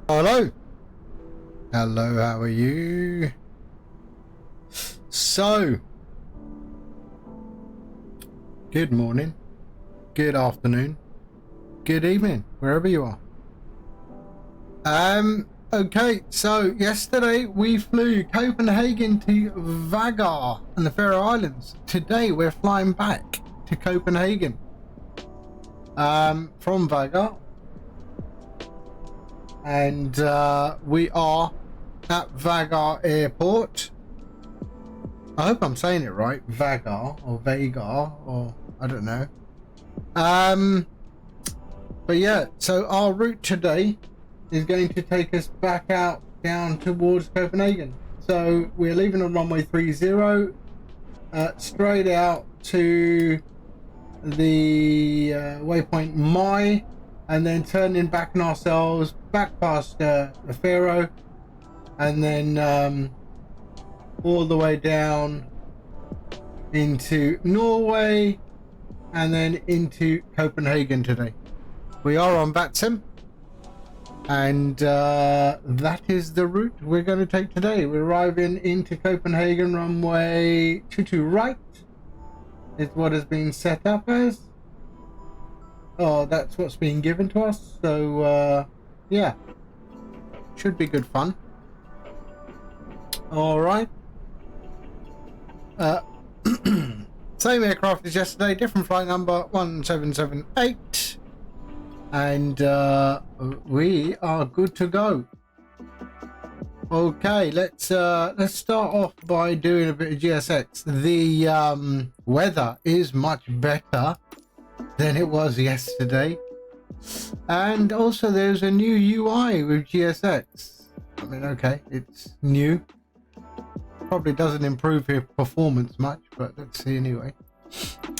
Hello. Hello, how are you? So, good morning, good afternoon, good evening, wherever you are. Okay, so yesterday we flew Copenhagen to Vágar and the Faroe Islands. Today we're flying back to Copenhagen from Vágar. And we are at Vágar Airport. I hope I'm saying it right, Vágar or Vágar, or I don't know. But yeah, so our route today is going to take us back out down towards Copenhagen. So we're leaving on runway 30, straight out to the waypoint Mai, and then turning back on ourselves back past the Faroe, and then all the way down into Norway, and then into Copenhagen today. We are on VATSIM, and that is the route we're going to take today. We're arriving into Copenhagen, runway 22 right is what has been set up as. Oh, that's what's being given to us. So, yeah, should be good fun. All right. Same aircraft as yesterday, different flight number 1778, and we are good to go. Okay, let's start off by doing a bit of GSX. The weather is much better than it was yesterday, and also there's a new UI with GSX. I mean, okay, it's new, probably doesn't improve your performance much, but let's see anyway.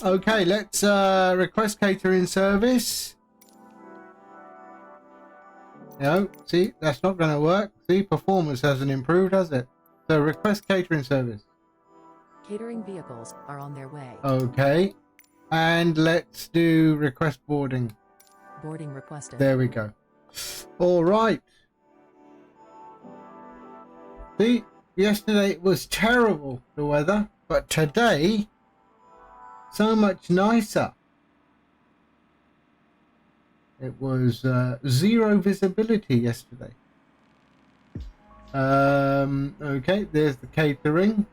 Okay, let's request catering service. No, see, that's not going to work. See, performance hasn't improved, has it? So request catering service. Catering vehicles are on their way. Okay. And let's do request boarding. Boarding requested. There we go. All right. See, yesterday it was terrible, the weather, but today, so much nicer. It was zero visibility yesterday. Okay, there's the catering.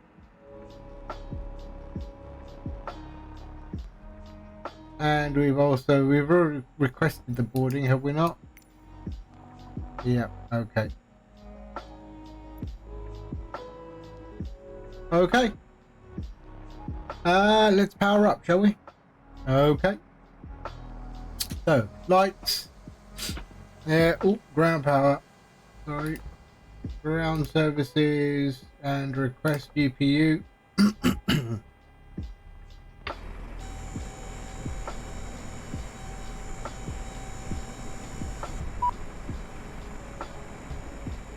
And we've already requested the boarding, have we not? Yeah, okay. Okay. Let's power up, shall we? Okay. So, lights. Oh, ground power. Sorry. Ground services and request GPU.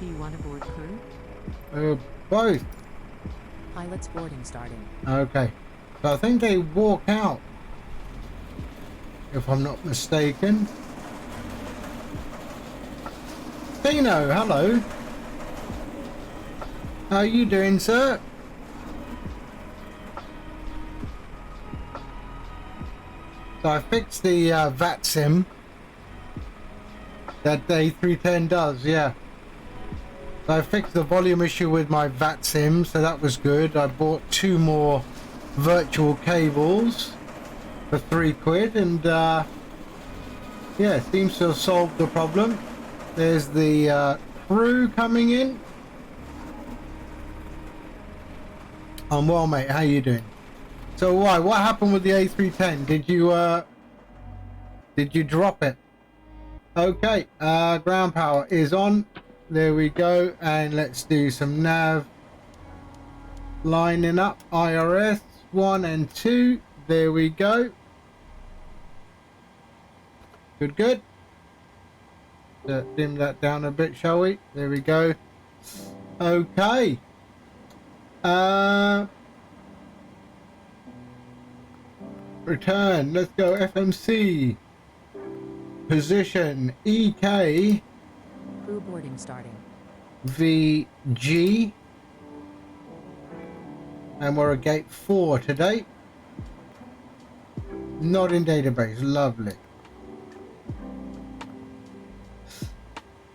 Do you want a board crew? Both. Pilot's boarding starting. Okay. So I think they walk out, if I'm not mistaken. Dino, hello. How are you doing, sir? So I fixed the VATSIM that the A310 does, yeah. So I fixed the volume issue with my VATSIM, so that was good. I bought 2 more virtual cables for £3, and yeah, seems to have solved the problem. There's the crew coming in. I'm well, mate. How you doing? So what happened with the A310? Did you drop it? Okay, ground power is on. There we go, and let's do some nav lining up. IRS 1 and 2. There we go. Good. Dim that down a bit, shall we? There we go. Okay. Return. Let's go. FMC. Position EK Crew boarding starting. VG. And we're at gate 4 today. Not in database. Lovely.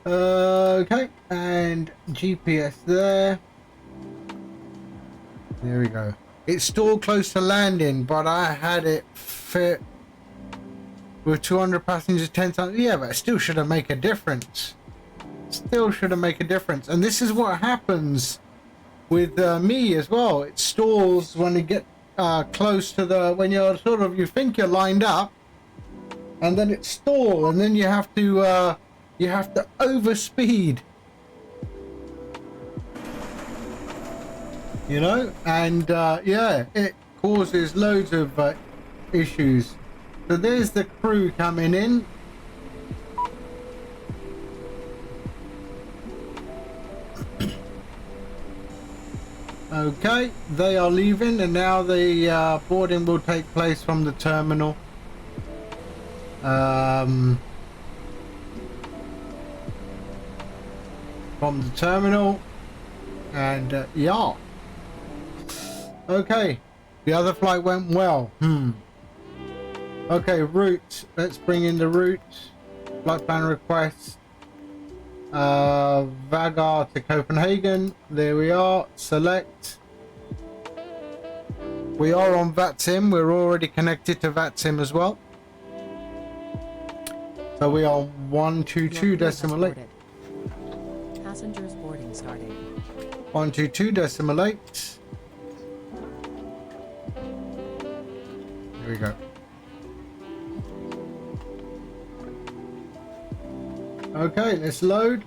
Okay. And GPS there. There we go. It's still close to landing, but I had it fit with 200 passengers 10 times. Yeah, but it still should have made a difference. Still should have made a difference. And this is what happens with me as well. It stalls when you get close to the, when you're sort of, you think you're lined up, and then it stalls, and then you have to overspeed. You know, and yeah, it causes loads of issues. So there's the crew coming in. Okay, they are leaving, and now the boarding will take place from the terminal. From the terminal, and yeah. Okay, the other flight went well. Okay, route. Let's bring in the route. Flight plan request. Vágar to Copenhagen. There we are. Select. We are on VATSIM. We're already connected to VATSIM as well. So we are 122.8. Passengers boarding starting. 122.8. There we go. Okay, let's load.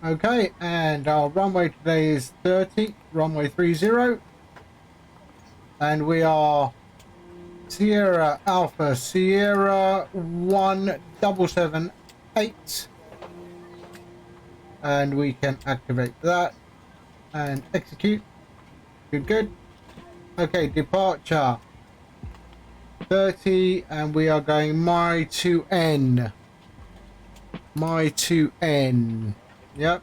Okay, and our runway today is 30, runway 30. And we are Sierra Alpha, Sierra 1778. And we can activate that and execute. Good. Okay, departure 30, and we are going my to N. Yep.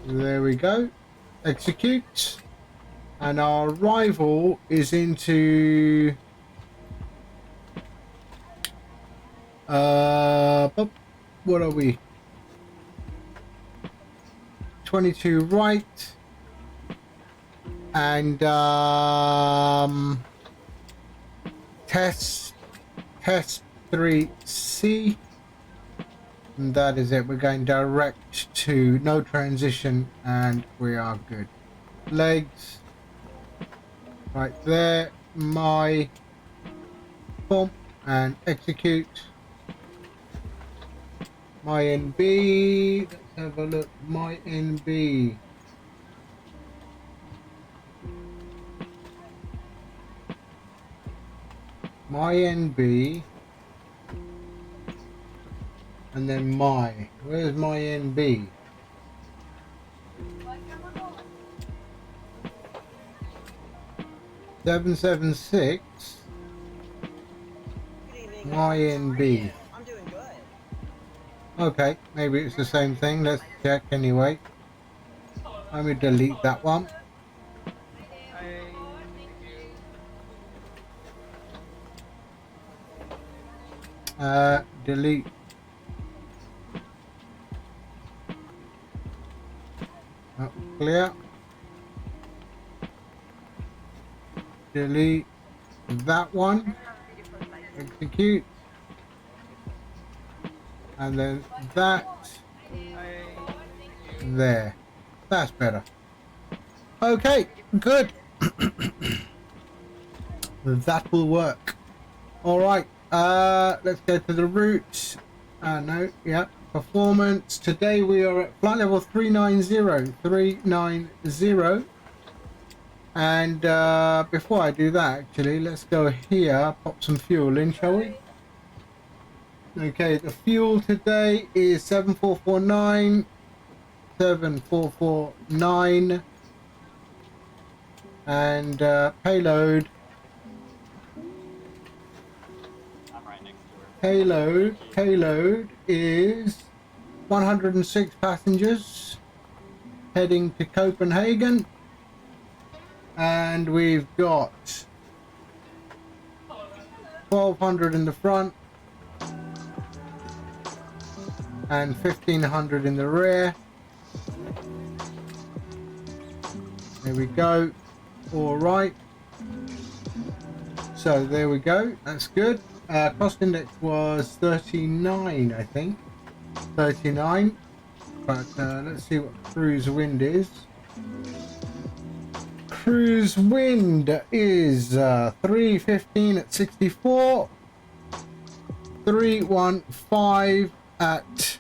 There we go. Execute. And our arrival is into what are we? 22 right, and test 3C, and that is it. We're going direct to no transition, and we are good. Legs right there, my bump, and execute. My NB, let's have a look. My NB. My NB. And then my. Where's my NB? Seven 776. My NB. Okay, maybe it's the same thing. Let's check anyway. Let me delete that one. Delete. Oh, clear. Delete that one. Execute. And then that there. That's better. Okay, good. That will work. Alright, let's go to the route. No, yeah, performance. Today we are at flight level 390. And before I do that, actually, let's go here, pop some fuel in, shall we? Okay, the fuel today is 7449, 7449, and payload. I'm right next to her. Payload is 106 passengers heading to Copenhagen, and we've got 1200 in the front and 1500 in the rear. There we go. All right, so there we go, that's good. Cost index was 39, I think, 39, but let's see what cruise wind is. Cruise wind is 315 at 64, 315 at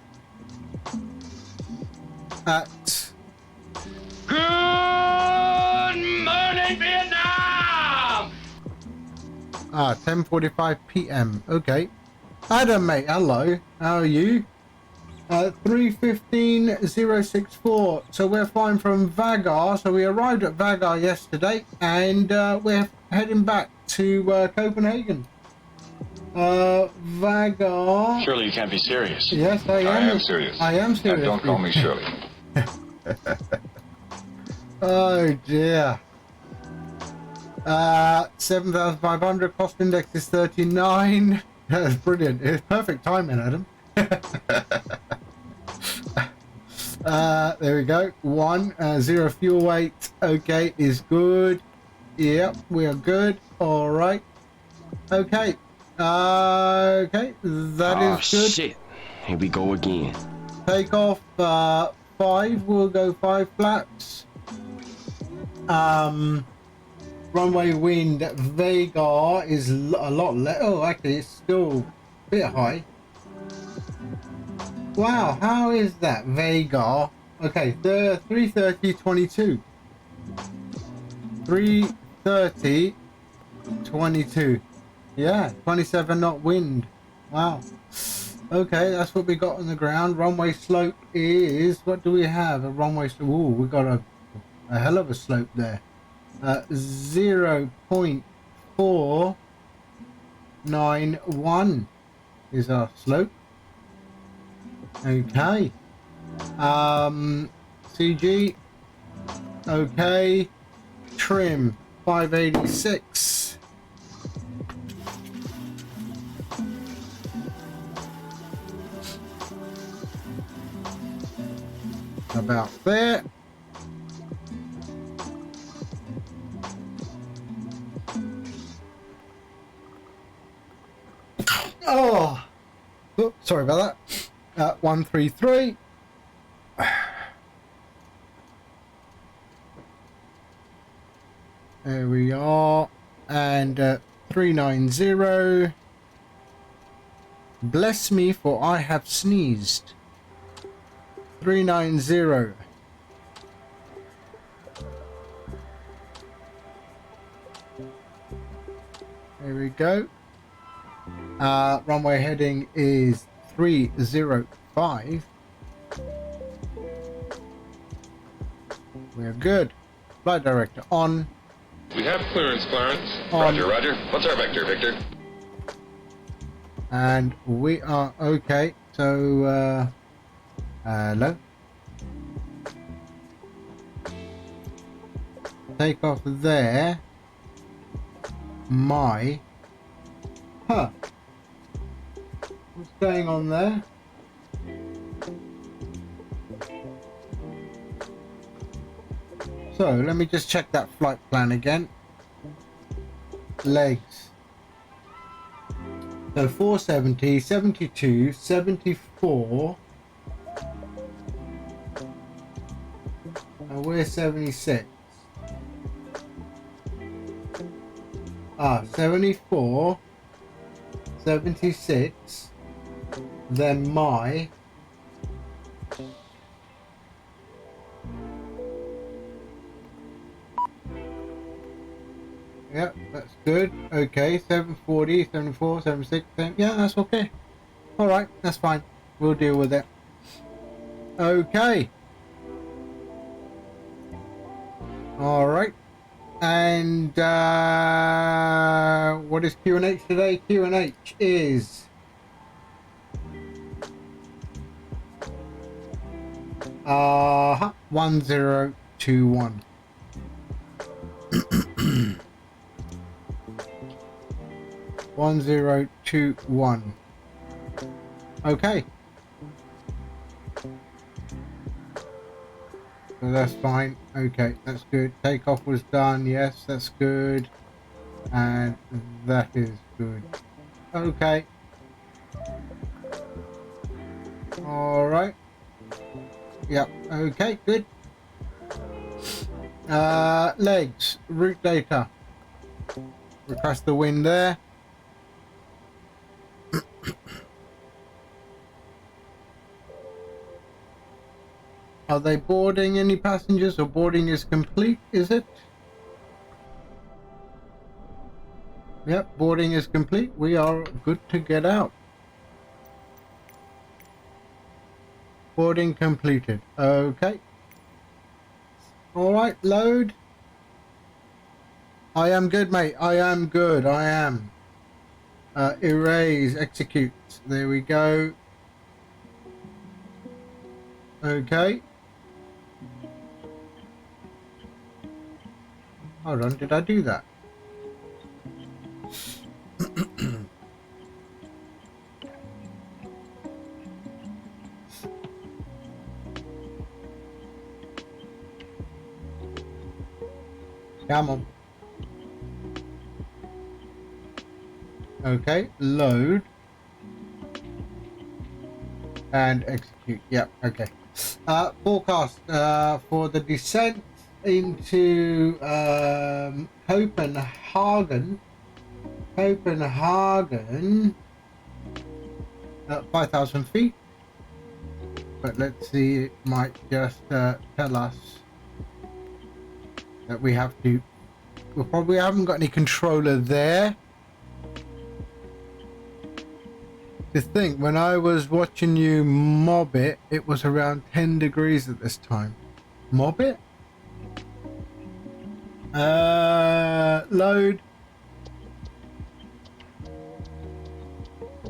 Good morning, Vietnam! 10:45 p.m. Okay, Adam, mate, hello, how are you? 315.064. So we're flying from Vágar. So we arrived at Vágar yesterday, and we're heading back to Copenhagen. Vágar. Surely you can't be serious. Yes, I am. I am serious. I am serious. And don't call me Shirley. Oh dear. 7,500. Cost index is 39. That's brilliant. It's perfect timing, Adam. There we go. 0 fuel weight. Okay, is good. Yep, we are good. All right. Okay. Okay, that is good. Shit. Here we go again. Take off 5. We'll go 5 flaps. Runway wind Vágar is a lot less. Oh, actually, it's still a bit high. Wow, how is that? Vágar. Okay, 330.22. 330.22. Yeah, 27 knot wind. Wow. Okay, that's what we got on the ground. Runway slope is, what do we have? A runway slope. Ooh, we got a hell of a slope there. 0.491 is our slope. Okay. CG. Okay. Trim 586. About there. Oh, oops, sorry about that. 133. There we are. And 390. Bless me, for I have sneezed. 390. There we go. Runway heading is 305. We're good. Flight director on. We have clearance, Clarence. On. Roger, roger. What's our vector, Victor? And we are okay. So, hello. Take off there. What's going on there? So let me just check that flight plan again. Legs. So 470, 72, 74. And we're 76. 74, 76, then yep, that's good. Okay, 740, 74, 76, yeah, that's okay. All right, that's fine. We'll deal with it. Okay. All right. And what is Q&H today? Q&H is 1021. 1021. Okay. So that's fine. Okay, that's good. Takeoff was done. Yes, that's good. And that is good. Okay. All right. Yep. Okay, good. Legs, route data. Request the wind there. Are they boarding any passengers, or boarding is complete, is it? Yep, boarding is complete. We are good to get out. Boarding completed. Okay. Alright, load. I am good, mate. I am good. I am. Erase, execute. There we go. Okay. Hold on, did I do that? Come on. Okay, load. And execute. Yep, okay. Forecast for the descent into Copenhagen. 5,000 feet. But let's see, it might just tell us that we have to. We probably haven't got any controller there. To think, when I was watching you mob it, it was around 10 degrees at this time. Mob it? Load.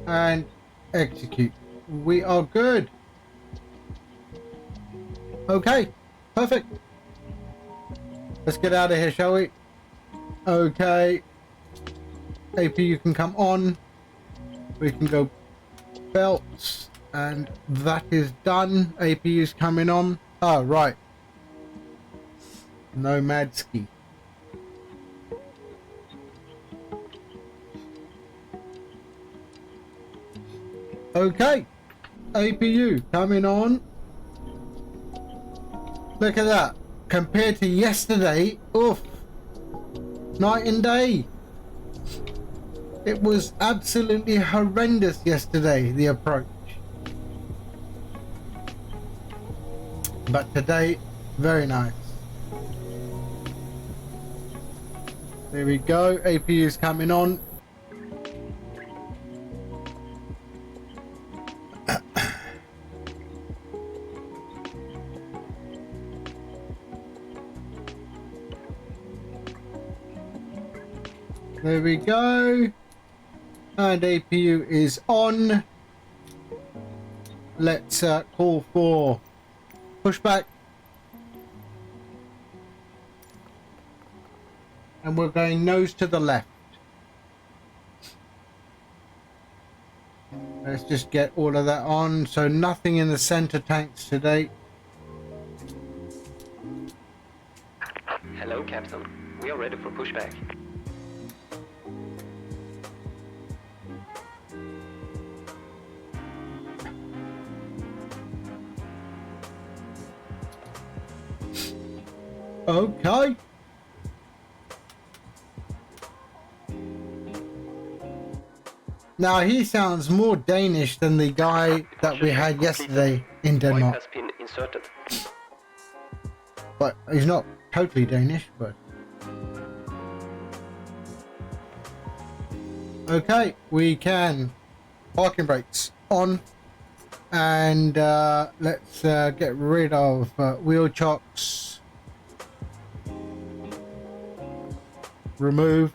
And execute. We are good. Okay, perfect. Let's get out of here, shall we? Okay. APU can come on. We can go belts, and that is done. APU's coming on. Oh, right. Nomad ski. Okay. APU coming on. Look at that. Compared to yesterday, oof. Night and day. It was absolutely horrendous yesterday, the approach. But today, very nice. There we go. APU is coming on. There we go. And APU is on. Let's call for pushback. And we're going nose to the left. Let's just get all of that on. So nothing in the center tanks today. Hello, Captain. We are ready for pushback. Okay. Now he sounds more Danish than the guy that we had yesterday in Denmark. Has been inserted. But he's not totally Danish, but... Okay, we can. Parking brakes. on. And let's get rid of wheel chocks. Removed.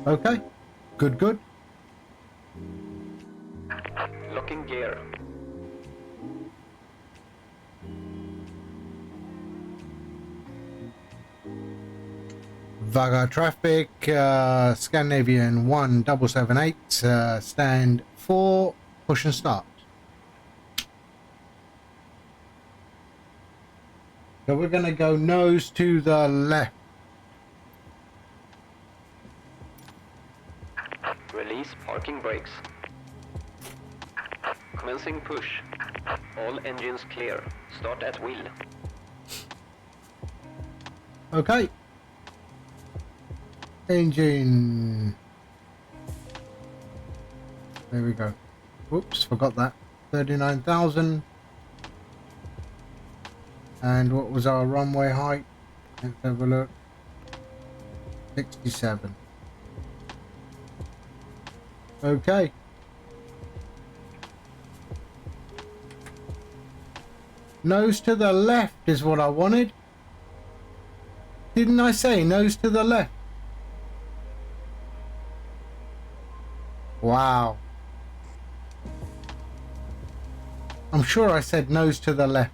Okay, good. Locking gear. Vágar traffic, Scandinavian 1778, stand 4, push and start. So we're going to go nose to the left. Release parking brakes. Commencing push. All engines clear. Start at wheel. Okay. Engine. There we go. Whoops, forgot that. 39,000. And what was our runway height? Let's have a look. 67. Okay. Nose to the left is what I wanted. Didn't I say nose to the left? Wow. I'm sure I said nose to the left.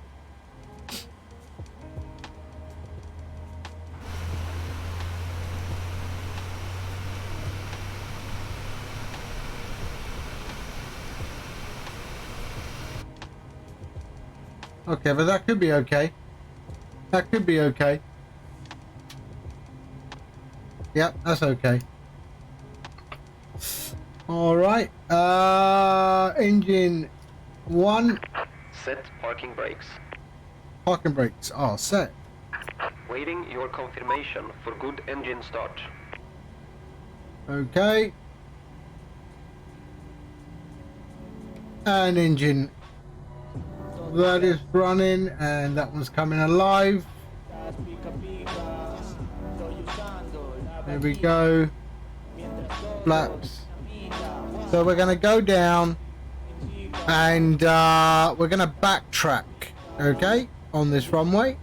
Okay, but that could be okay. That could be okay. Yep, that's okay. Alright, engine 1. Set parking brakes. Parking brakes are set. Waiting your confirmation for good engine start. Okay. And engine. That is running and that one's coming alive. There we go. Flaps. So we're going to go down and we're going to backtrack, okay, on this runway.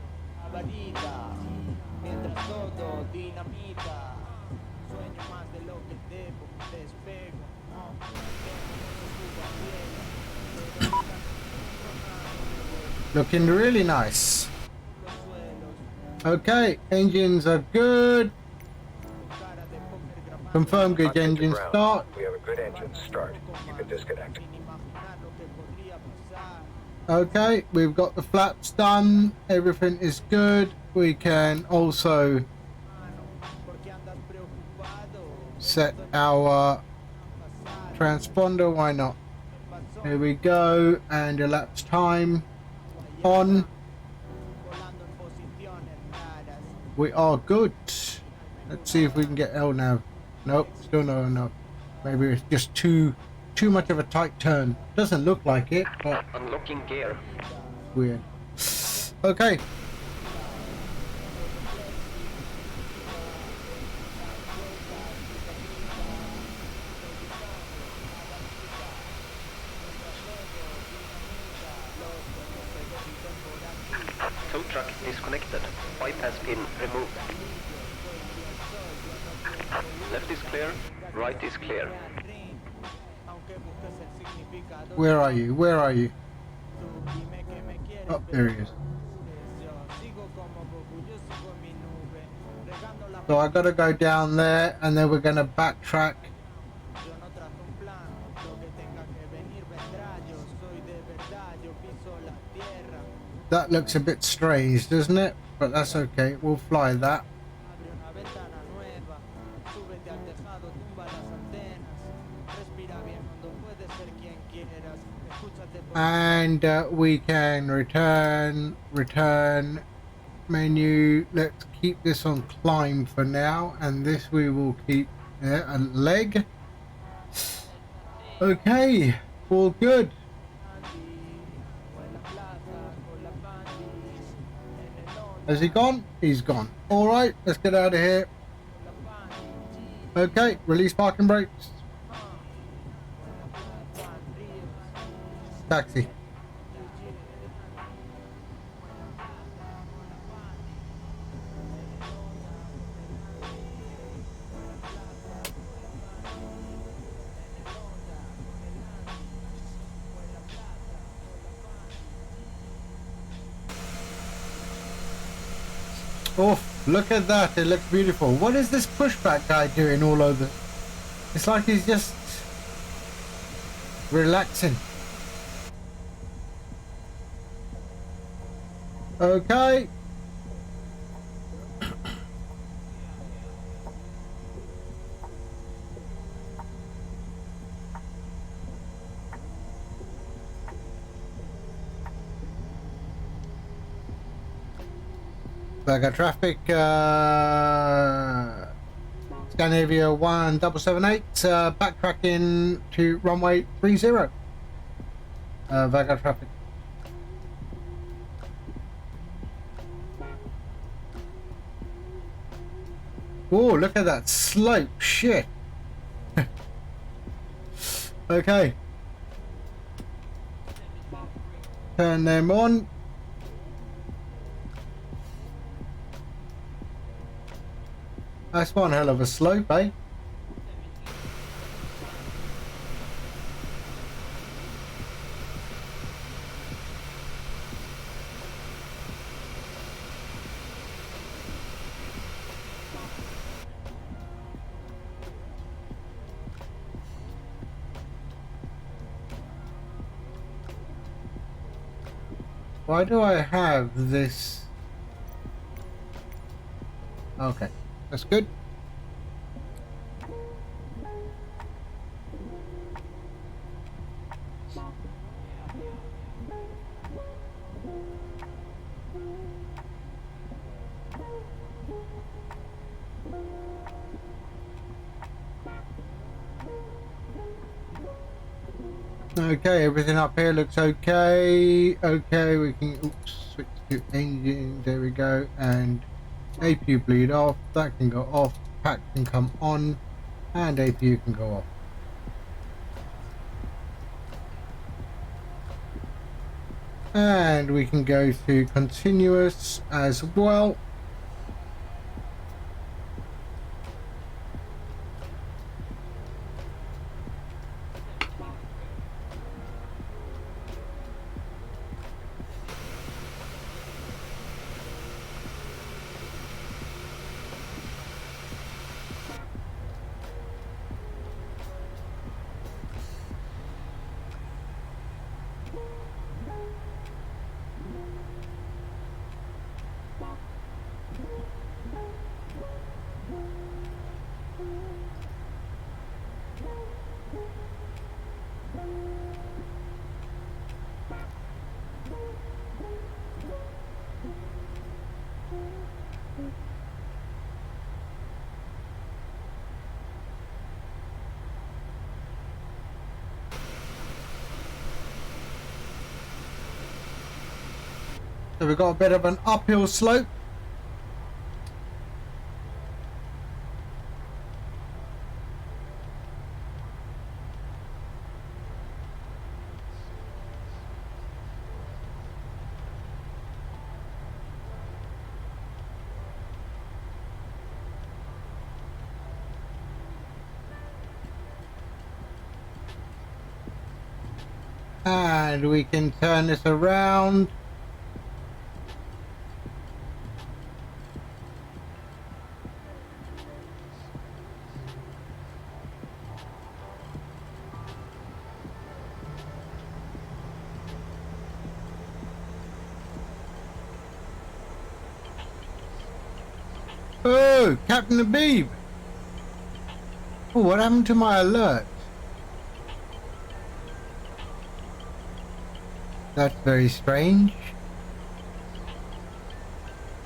Looking really nice. Okay, engines are good. Confirm good engine start. We have a good engine start. You can disconnect. Okay, we've got the flaps done. Everything is good. We can also set our transponder. Why not? Here we go. And elapsed time on. We are good. Let's see if we can get L now. Nope, still no enough. Maybe it's just too much of a tight turn. Doesn't look like it, but Unlocking gear. weird. Okay. Tow truck disconnected. Bypass pin removed. Left is clear. Right is clear. Where are you? Where are you? Oh, there he is. So I gotta go down there and then we're gonna backtrack. That looks a bit strange, doesn't it? But that's okay, we'll fly that. And we can return menu. Let's keep this on climb for now, and this we will keep a leg. Okay, all good. Has he gone? He's gone. All right, let's get out of here. Okay, release parking brakes. Taxi. Oh, look at that. It looks beautiful. What is this pushback guy doing all over? It's like he's just relaxing. Okay. Vágar traffic, Scandinavia 1778, backtracking to runway 30. Vágar traffic. Oh, look at that slope, shit. Okay. Turn them on. That's one hell of a slope, eh? Why do I have this? Okay, that's good. Okay, everything up here looks okay. Okay, we can switch to engine. There we go. And APU bleed off. That can go off. Pack can come on, and APU can go off. And we can go to continuous as well. So we've got a bit of an uphill slope. And we can turn this around. Oh, Captain Habib. Oh, what happened to my alert? That's very strange.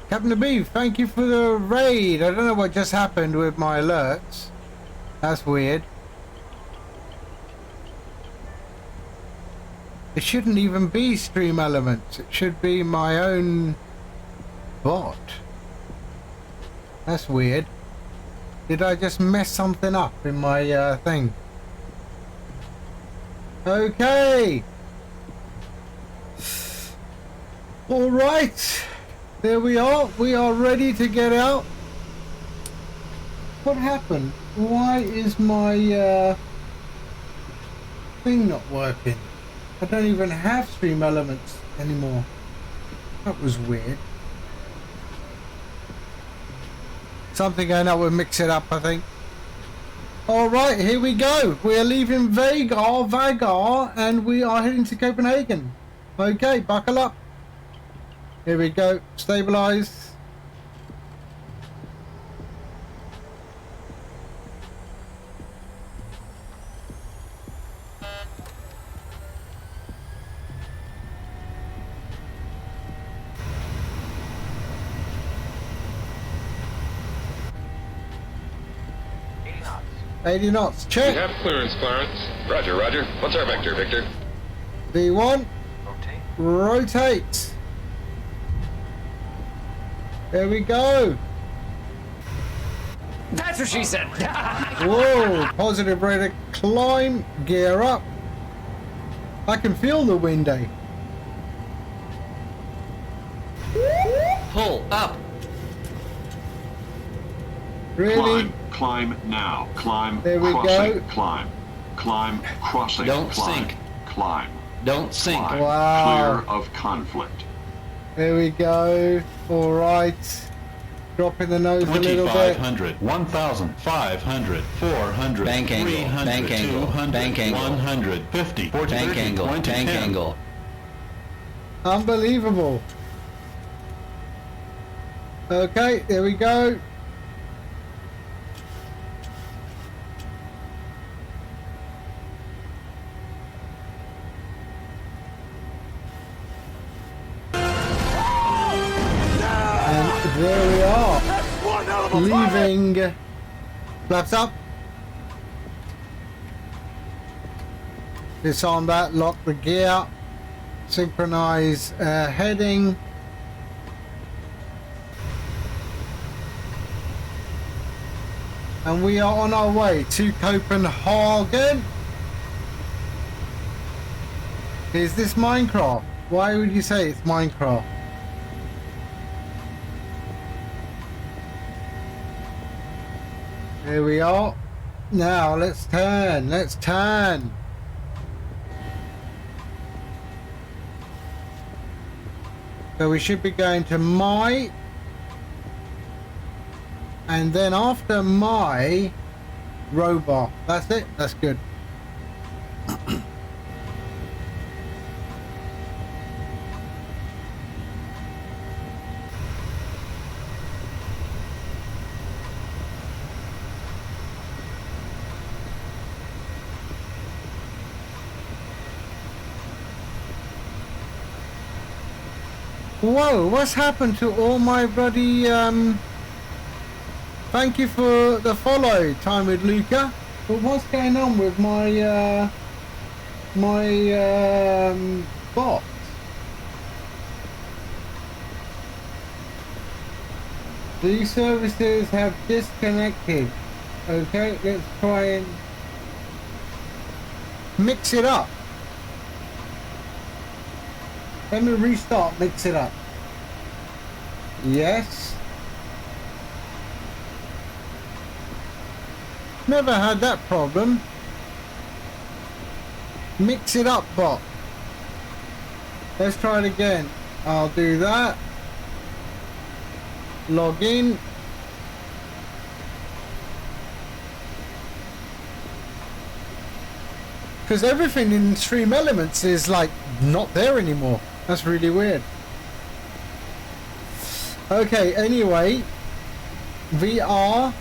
Captain Habib, thank you for the raid. I don't know what just happened with my alerts. That's weird. It shouldn't even be stream elements. It should be my own bot. That's weird. Did I just mess something up in my thing? Okay. All right. There we are. We are ready to get out. What happened? Why is my thing not working? I don't even have stream elements anymore. That was weird. Something going on with Mix It Up, I think. Alright, here we go. We are leaving Vágar, and we are heading to Copenhagen. Okay, buckle up. Here we go. Stabilize. knots. 80 knots. We Check. have clearance, Clarence. Roger, roger. What's our vector, Victor? V1. Rotate. Rotate. There we go. That's what she said. Whoa, positive rate of climb. Gear up. I can feel the wind, eh? Pull up. Really? Climb now. Climb. There we crossing. go. Climb. Climb. Crossing. Don't climb. sink. Climb. Don't sink. Climb. Wow. Clear of conflict. There we go. All right. Dropping the nose a little bit. 2,500, 1,500, 400, Bank angle, 300, bank angle, 200, bank angle. 150, 40, Bank 30, angle, 20, bank 10. angle. Unbelievable. Okay, there we go. And there we are. Leaving. Flaps up. Disarm that, lock the gear. Synchronize heading. And we are on our way to Copenhagen. Is this Minecraft? Why would you say it's Minecraft? Here we are. Now let's turn. Let's turn. So we should be going to my, and then after my, robot. That's it. That's good. Whoa, what's happened to all my bloody, thank you for the follow, Time with Luca. But what's going on with my, bot? These services have disconnected. Okay, let's try and mix it up. Let me restart, mix it up. Yes. Never had that problem. Mix it up, bot. Let's try it again. I'll do that. Log in. Because everything in Stream Elements is like not there anymore. That's really weird. Okay, anyway, VR.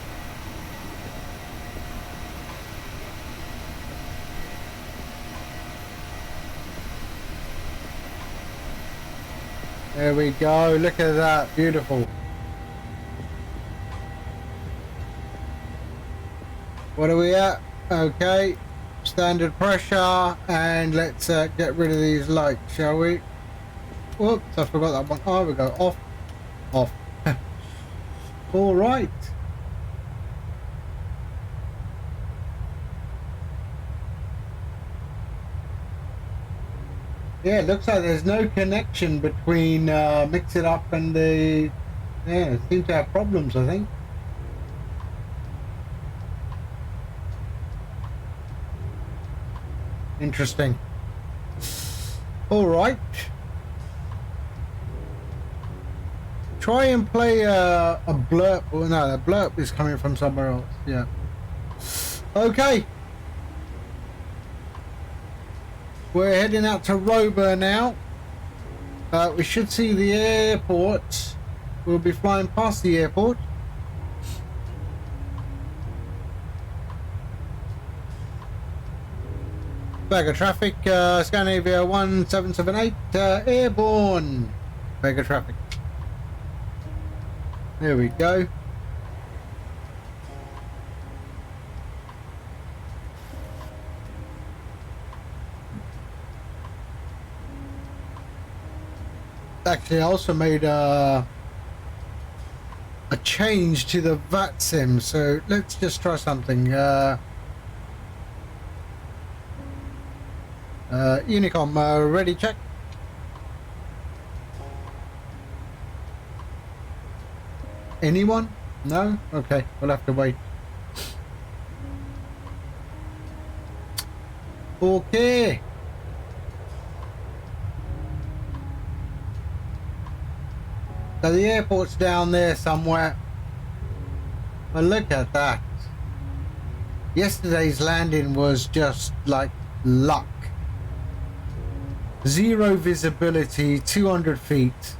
There we go. Look at that. Beautiful. What are we at? Okay. Standard pressure. And let's get rid of these lights, shall we? Whoops, I forgot that one. Oh, we go off. off. All right. Yeah, it looks like there's no connection between Mix It Up and the... Yeah, it seems to have problems, I think. Interesting. All right. Try and play a blurb. Oh, no, the blurb is coming from somewhere else. Yeah. Okay. We're heading out to Rober now. We should see the airport. We'll be flying past the airport. Vágar traffic, Scandinavia 1778, airborne. Vágar traffic. There we go. Actually, I also made a change to the VATSIM, so let's just try something. Unicom, ready, check. Anyone? No? Okay, we'll have to wait. Okay. So the airport's down there somewhere. But look at that. Yesterday's landing was just like luck. Zero visibility, 200 feet.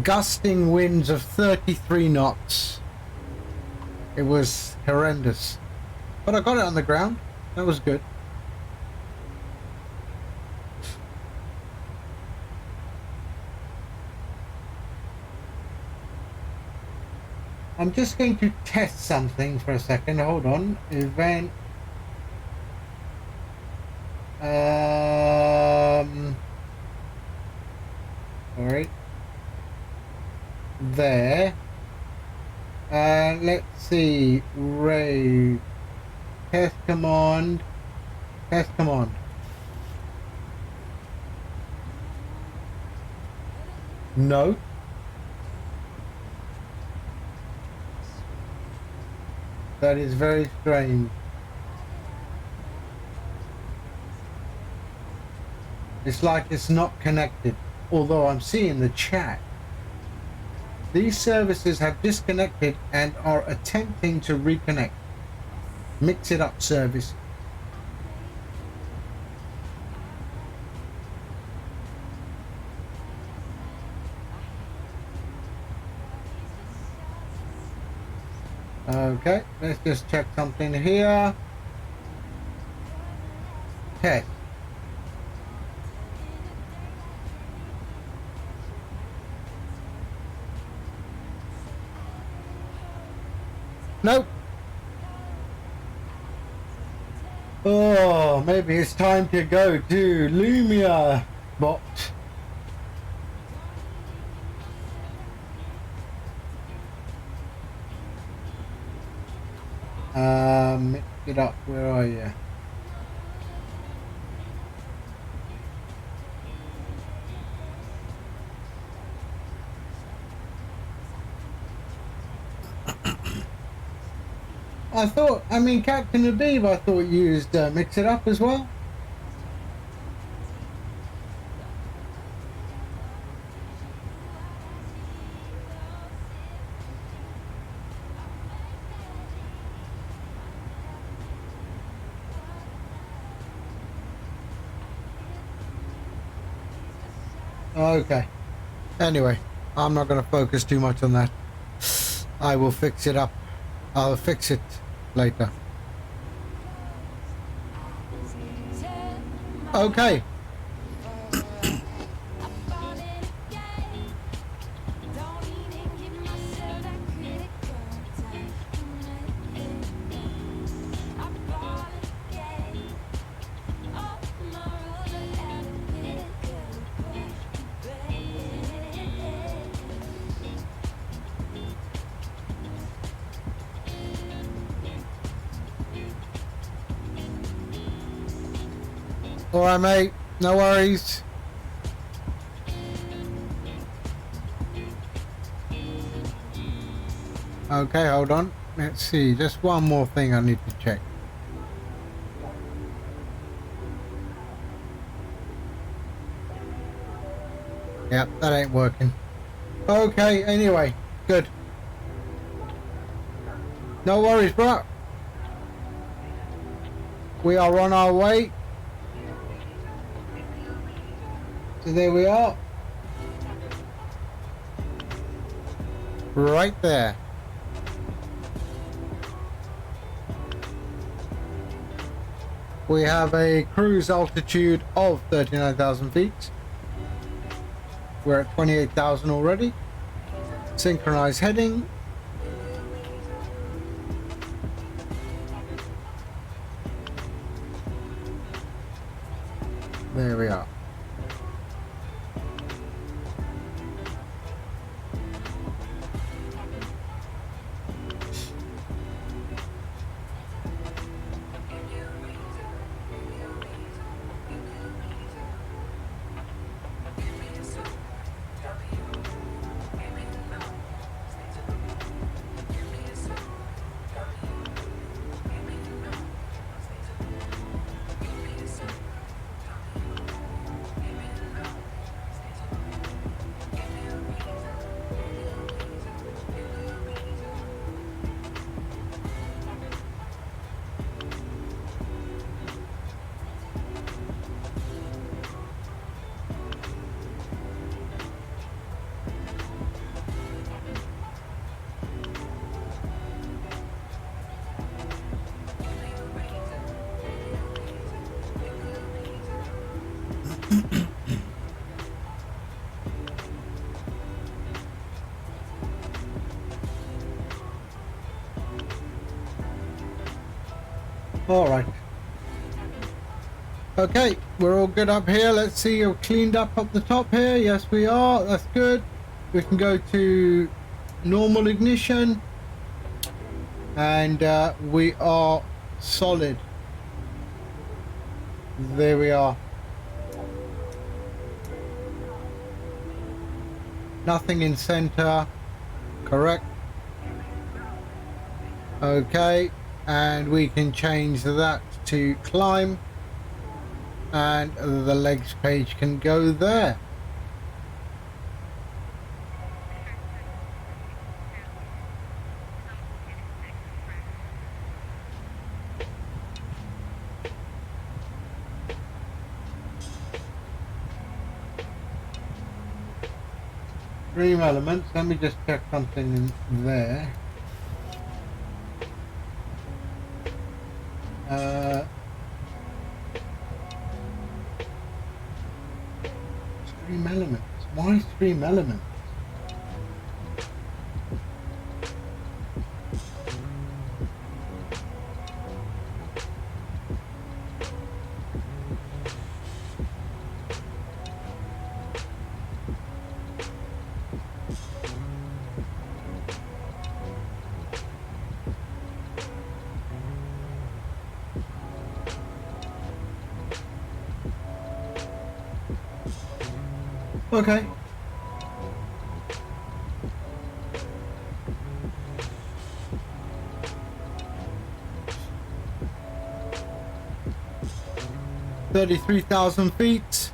Gusting winds of 33 knots. It was horrendous. But I got it on the ground. That was good. I'm just going to test something for a second. Hold on. Event. Sorry. There. Let's see. Raid. Test command. Test command. No. That is very strange. It's like it's not connected, although I'm seeing the chat. These services have disconnected and are attempting to reconnect. Mix It Up service. Okay, let's just check something here. Test. Nope. Oh, maybe it's time to go to Lumia bot. Mix it up, where are you? I thought, I mean, Captain Habib, I thought used Mix It Up as well. Okay. Anyway, I'm not going to focus too much on that. I will fix it up. I'll fix it later. Okay. Alright, mate. No worries. Okay, hold on. Let's see. Just one more thing I need to check. Yep, that ain't working. Okay, anyway. Good. No worries, bro. We are on our way. So there we are. Right there. We have a cruise altitude of 39,000 feet. We're at 28,000 already. Synchronized heading. There we are. All right. Okay, we're all good up here. Let's see, you're cleaned up the top here. Yes, we are. That's good. We can go to normal ignition. And we are solid. There we are. Nothing in center. Correct. Okay. And we can change that to climb. And the legs page can go there. Stream elements, let me just check something in there. Stream elements. Why stream elements? Okay. $33,000 feet.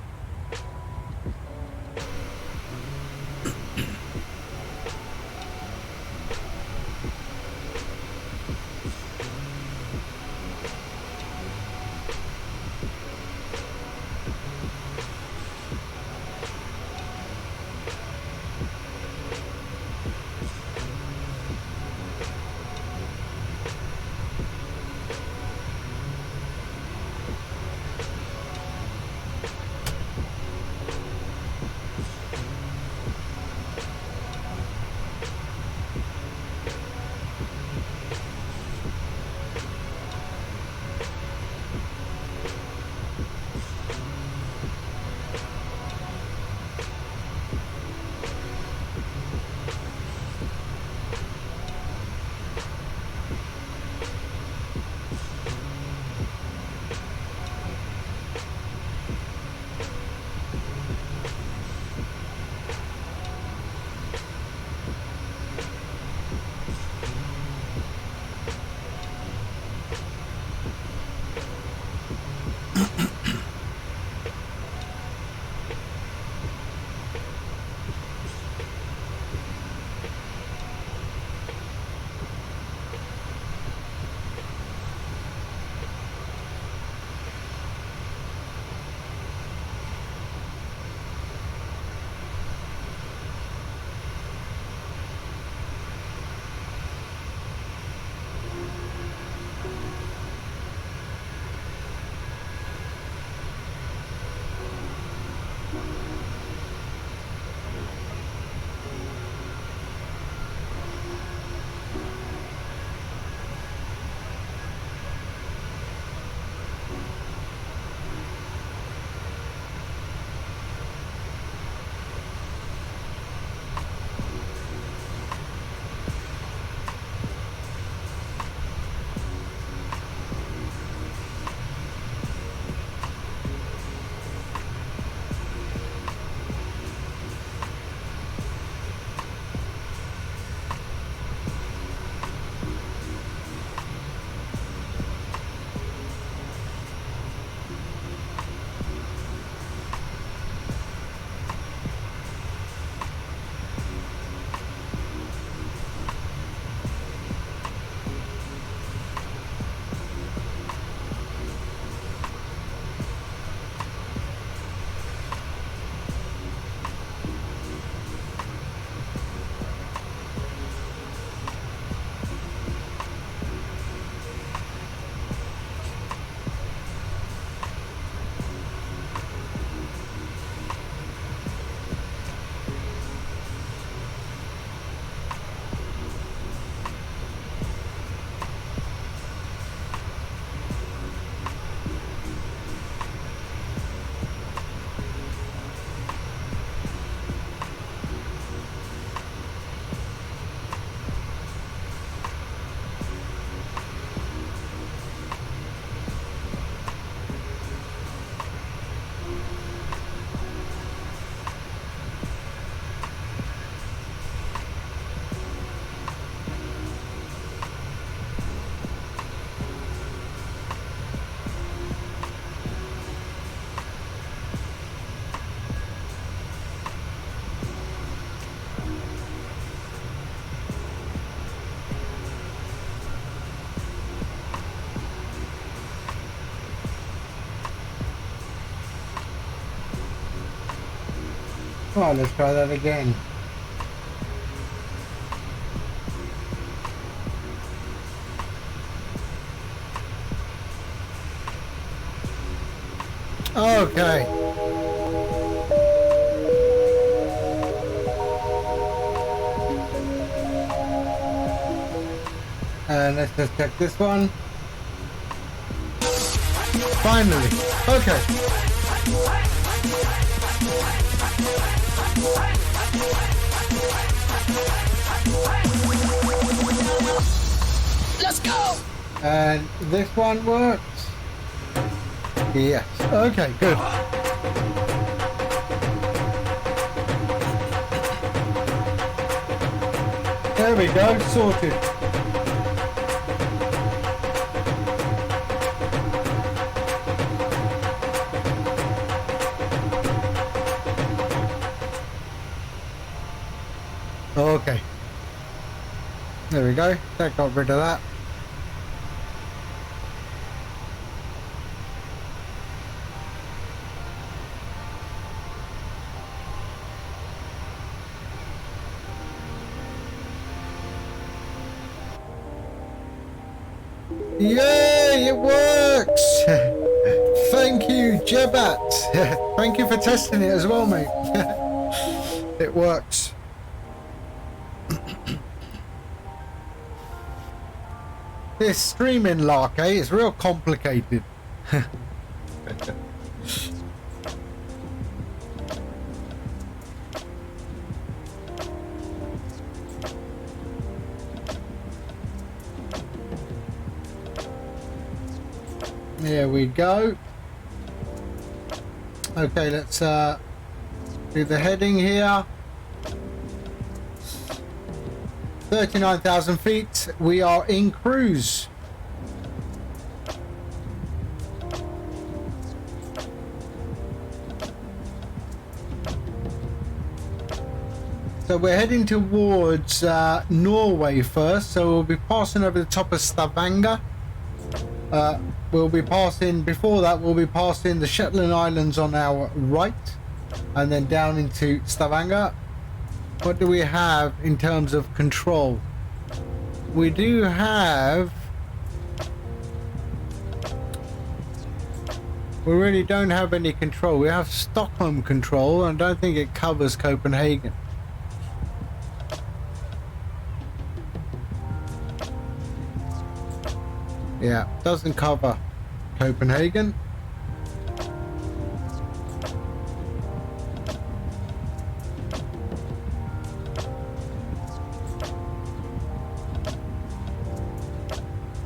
Right, let's try that again. Okay. And let's just check this one. Finally. Okay. Let's go! And this one works. Yes. Okay, good. There we go, sorted. Okay. There we go. That got rid of that. Yay, it works! Thank you, Jebat. Thank you for testing it as well, mate. It works. This streaming lark, is real complicated. There we go. Okay, let's do the heading here. 39,000 feet. We are in cruise. So we're heading towards Norway first. So we'll be passing over the top of Stavanger. We'll be passing, before that we'll be passing the Shetland Islands on our right, and then down into Stavanger. What do we have in terms of control? We do have... We really don't have any control. We have Stockholm control, and I don't think it covers Copenhagen. Yeah, doesn't cover Copenhagen.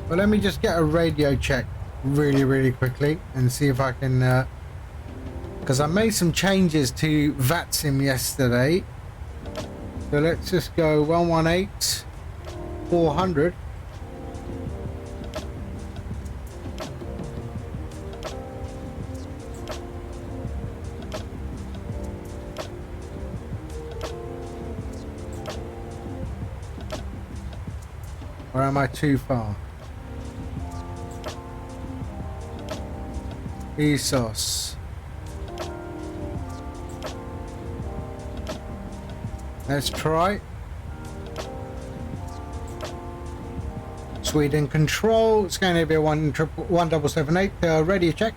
Well, let me just get a radio check really quickly and see if I can, because I made some changes to VATSIM yesterday. So let's just go 118 400. Or am I too far? ESOS. Let's try. Sweden control. Scandinavia 1778. Ready check.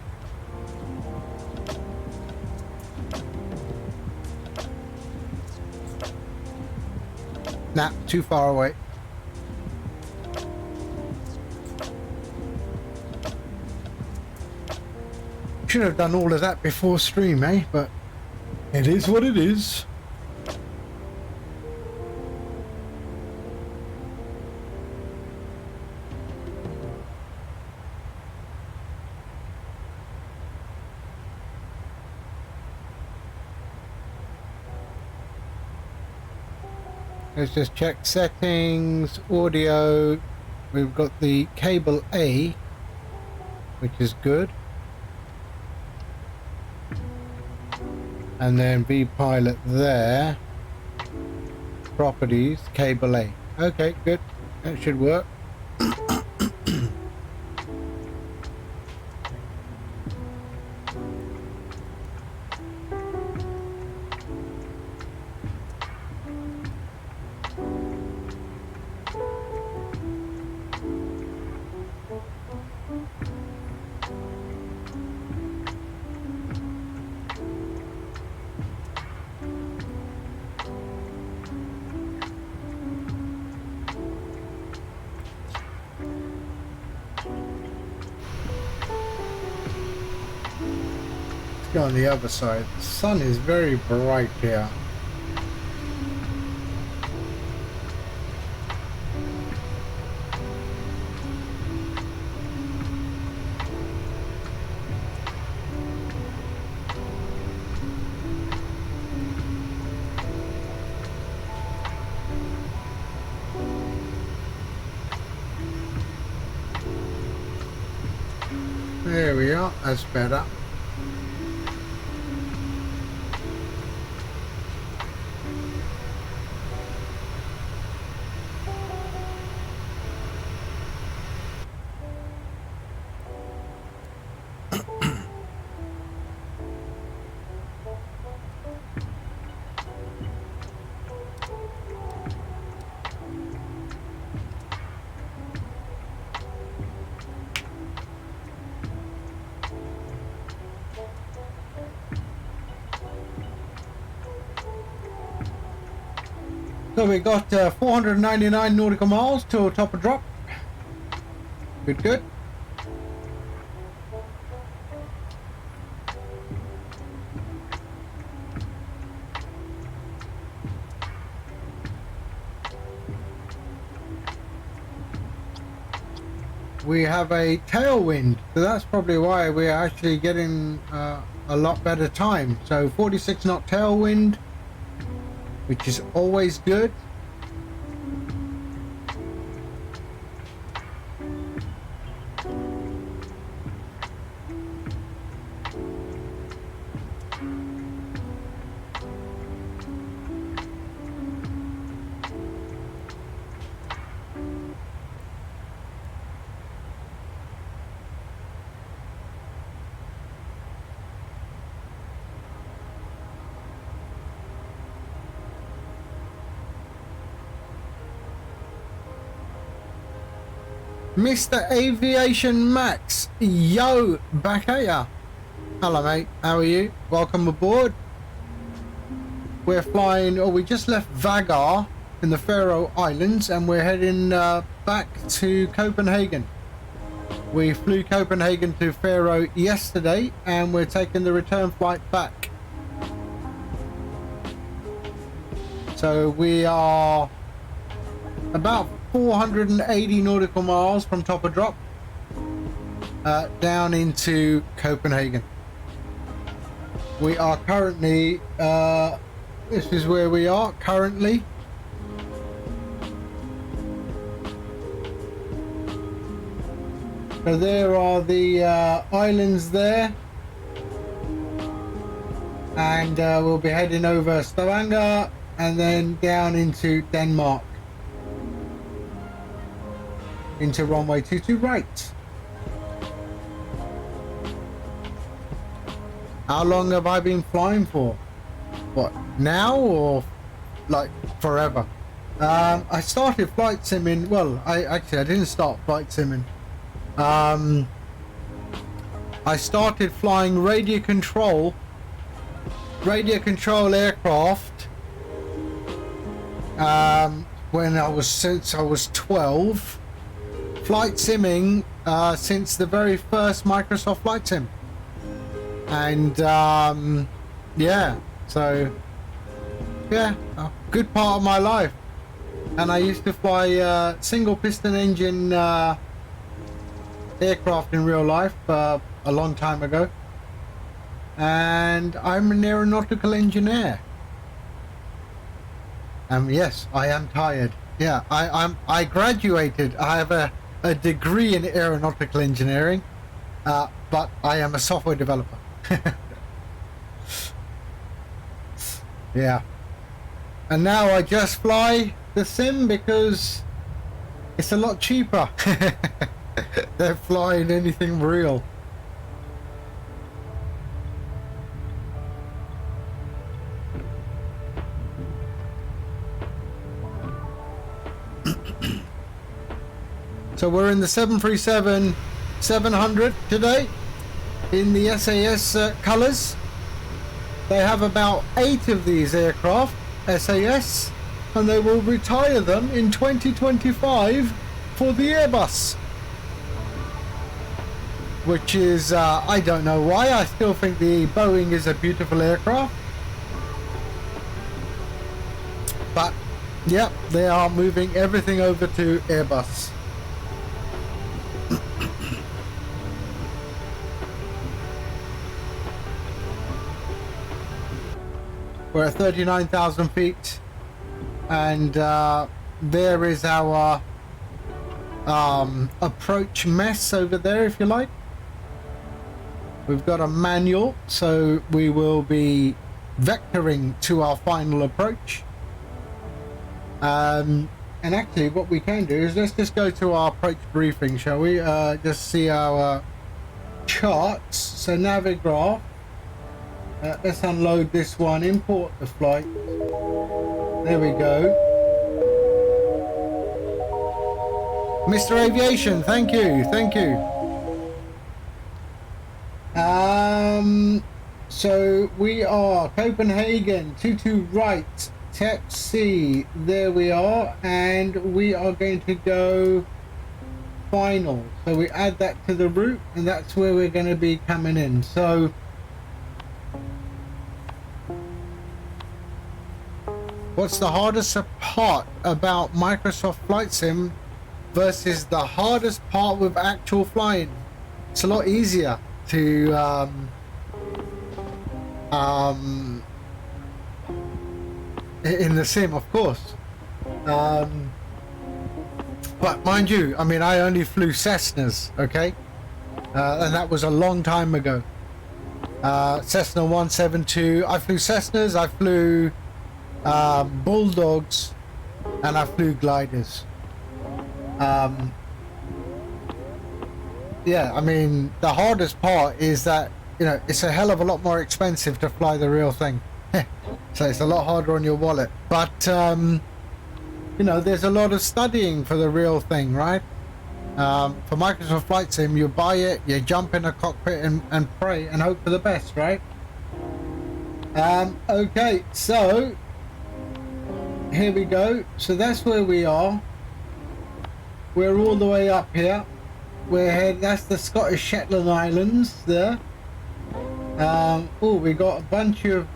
Nah, too far away. Should have done all of that before stream, but it is what it is. Let's just check settings, audio. We've got the cable A, which is good. And then vPilot there. Properties, cable A. Okay, good. That should work. go on the other side. The sun is very bright here. There we are, that's better. So we got 499 nautical miles to top of drop. Good, good. We have a tailwind, so that's probably why we're actually getting a lot better time. So 46 knot tailwind, which is always good. Mr. Aviation Max, yo, back at ya. Hello mate, how are you? Welcome aboard. We're flying, we just left Vágar in the Faroe Islands and we're heading back to Copenhagen. We flew Copenhagen to Faroe yesterday and we're taking the return flight back. So we are about 480 nautical miles from top of drop down into Copenhagen. We are currently this is where we are currently. So there are the islands there, and we'll be heading over Stavanger and then down into Denmark, into runway 22 right. How long have I been flying for? What, now or like forever? I started flight simming, well, I didn't start flight simming. I started flying radio control aircraft since I was 12. Flight simming since the very first Microsoft Flight Sim, and yeah, so yeah, a good part of my life. And I used to fly single piston engine aircraft in real life a long time ago, and I'm an aeronautical engineer. Yes, I am tired. Yeah, I graduated. I have a degree in aeronautical engineering, but I am a software developer. Yeah, and now I just fly the sim because it's a lot cheaper than flying anything real. So we're in the 737-700 today in the SAS colours. They have about 8 of these aircraft, SAS, and they will retire them in 2025 for the Airbus. which is, I don't know why. I still think the Boeing is a beautiful aircraft. But, yep, they are moving everything over to Airbus. We're at 39,000 feet, and there is our approach mess over there, if you like. We've got a manual, so we will be vectoring to our final approach. And actually, what we can do is let's just go to our approach briefing, shall we? Just see our charts. So Navigraph. Let's unload this one, import the flight. There we go. Mr. Aviation, thank you, thank you. So we are Copenhagen, 22 right, Tep C, there we are, and we are going to go final. So we add that to the route, and that's where we're going to be coming in. So what's the hardest part about Microsoft Flight Sim versus the hardest part with actual flying? It's a lot easier to in the sim, of course. But mind you, I mean, I only flew Cessnas, okay? And that was a long time ago. Cessna 172. I flew Cessnas, I flew Bulldogs, and I flew gliders. Yeah, I mean, the hardest part is that, you know, it's a hell of a lot more expensive to fly the real thing. So it's a lot harder on your wallet. But, you know, there's a lot of studying for the real thing, right? For Microsoft Flight Sim, you buy it, you jump in a cockpit and pray and hope for the best, right? Okay, so here we go. So that's where we are. We're all the way up here. We're heading, that's the Scottish Shetland Islands there. Oh, we got a bunch of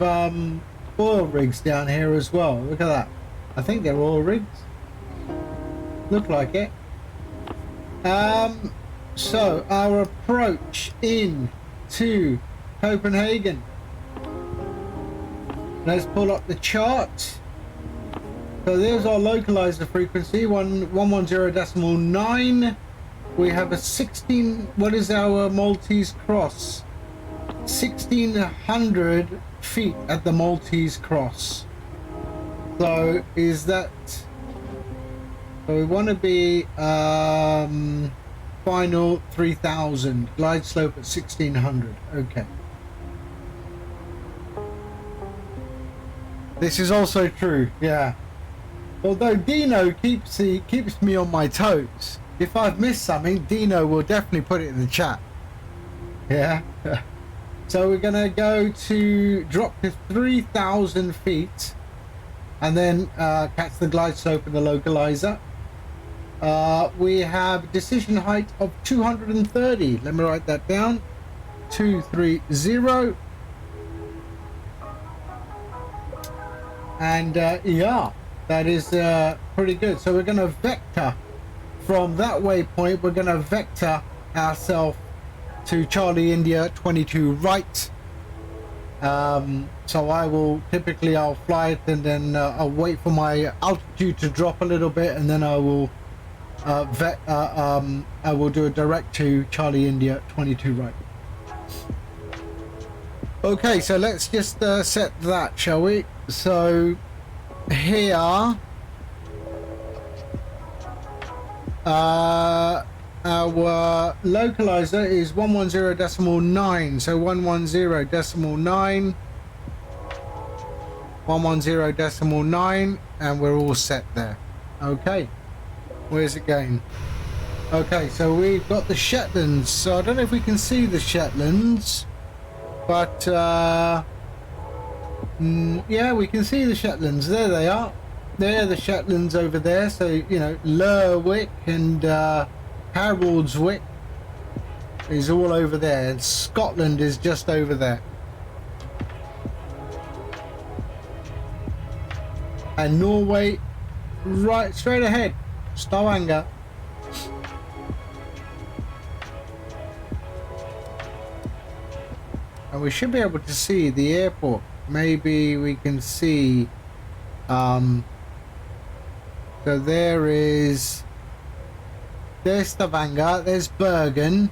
oil rigs down here as well. Look at that. I think they're oil rigs. Look like it. So our approach in to Copenhagen. Let's pull up the chart. So there's our localizer frequency, 110.9. We have a 16, what is our Maltese cross? 1600 feet at the Maltese cross. So is that, so we want to be final 3000, glide slope at 1600. Okay. This is also true, yeah. Although Dino keeps me on my toes. If I've missed something, Dino will definitely put it in the chat. Yeah. So we're gonna go to drop to 3000 feet, and then catch the glide slope in the localizer. We have decision height of 230. Let me write that down. 230. And yeah, that is pretty good. So we're going to vector from that waypoint. We're going to vector ourselves to Charlie India 22 right. So I will typically, I'll fly it, and then I'll wait for my altitude to drop a little bit, and then I will I will do a direct to Charlie India 22 right. Okay, so let's just set that, shall we? So here our localizer is 110.9, so 110.9, 110.9, and we're all set there. Okay, where's it going? Okay, so we've got the Shetlands. So I don't know if we can see the Shetlands, but yeah, we can see the Shetlands. There they are. They're the Shetlands over there. So, you know, Lerwick and Haroldswick is all over there, and Scotland is just over there. And Norway, right straight ahead, Stavanger. And we should be able to see the airport. Maybe we can see, so there's Stavanger, there's Bergen,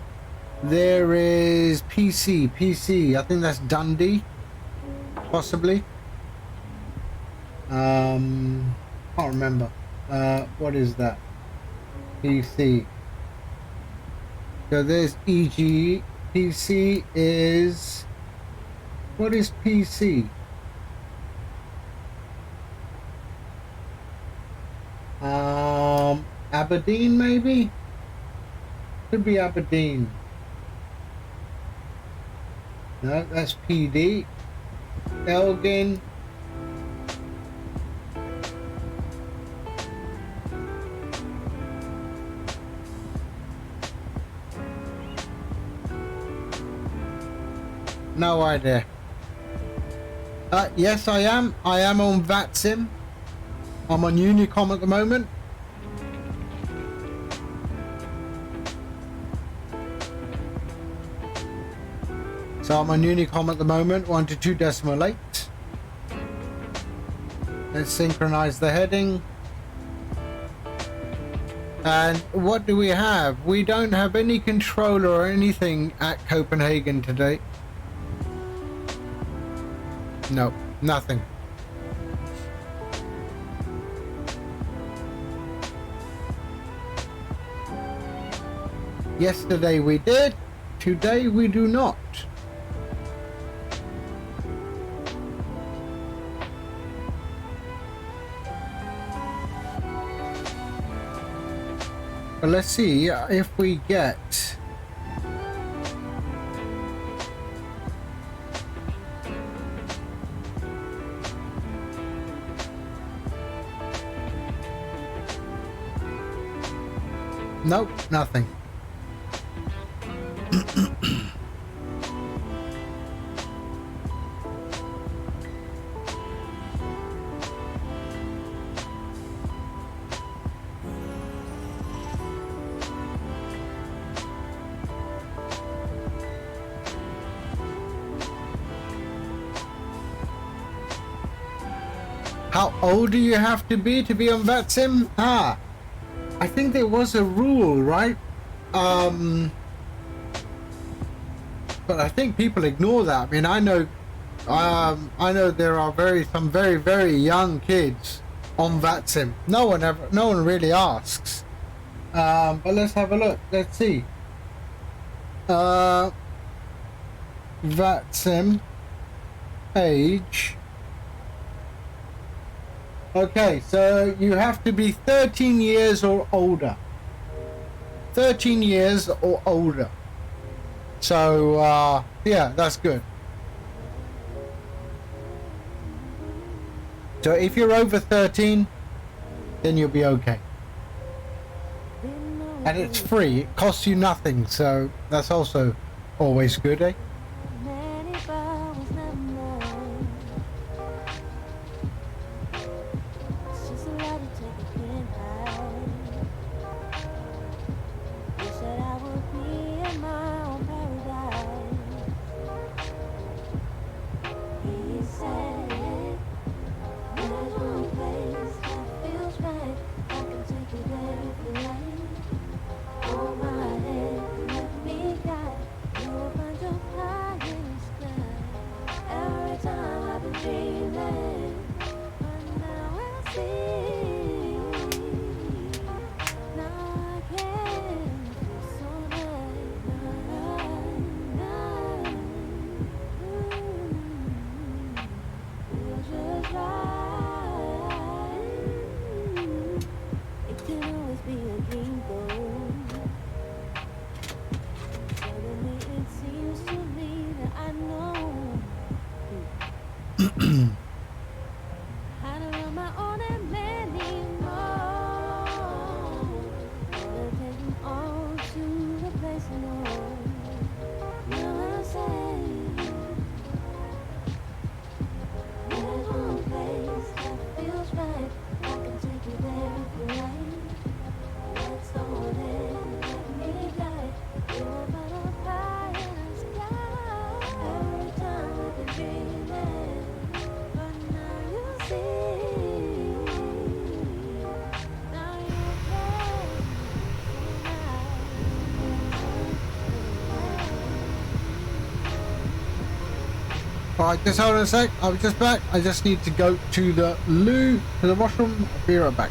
there is PC, I think that's Dundee, possibly. Can't remember. What is that? PC. So there's EG. PC is... What is PC? Aberdeen maybe? Could be Aberdeen. No, that's PD. Elgin. No idea. Yes, I am. I am on VATSIM. I'm on Unicom at the moment. So I'm on Unicom at the moment, 122.8. Let's synchronize the heading. And what do we have? We don't have any controller or anything at Copenhagen today. No, nothing. Yesterday we did, today we do not. But let's see if we get... Nope, nothing. How old do you have to be on VATSIM? I think there was a rule, right? But I think people ignore that. I mean, I know there are some very young kids on VATSIM. No one really asks. But let's have a look. Let's see. VATSIM age. Okay, so you have to be 13 years or older. 13 years or older. So, yeah, that's good. So if you're over 13, then you'll be okay. And it's free. It costs you nothing, so that's also always good, eh? Alright, just hold on a sec. I'll be just back. I just need to go to the loo, to the washroom. I'll be right back.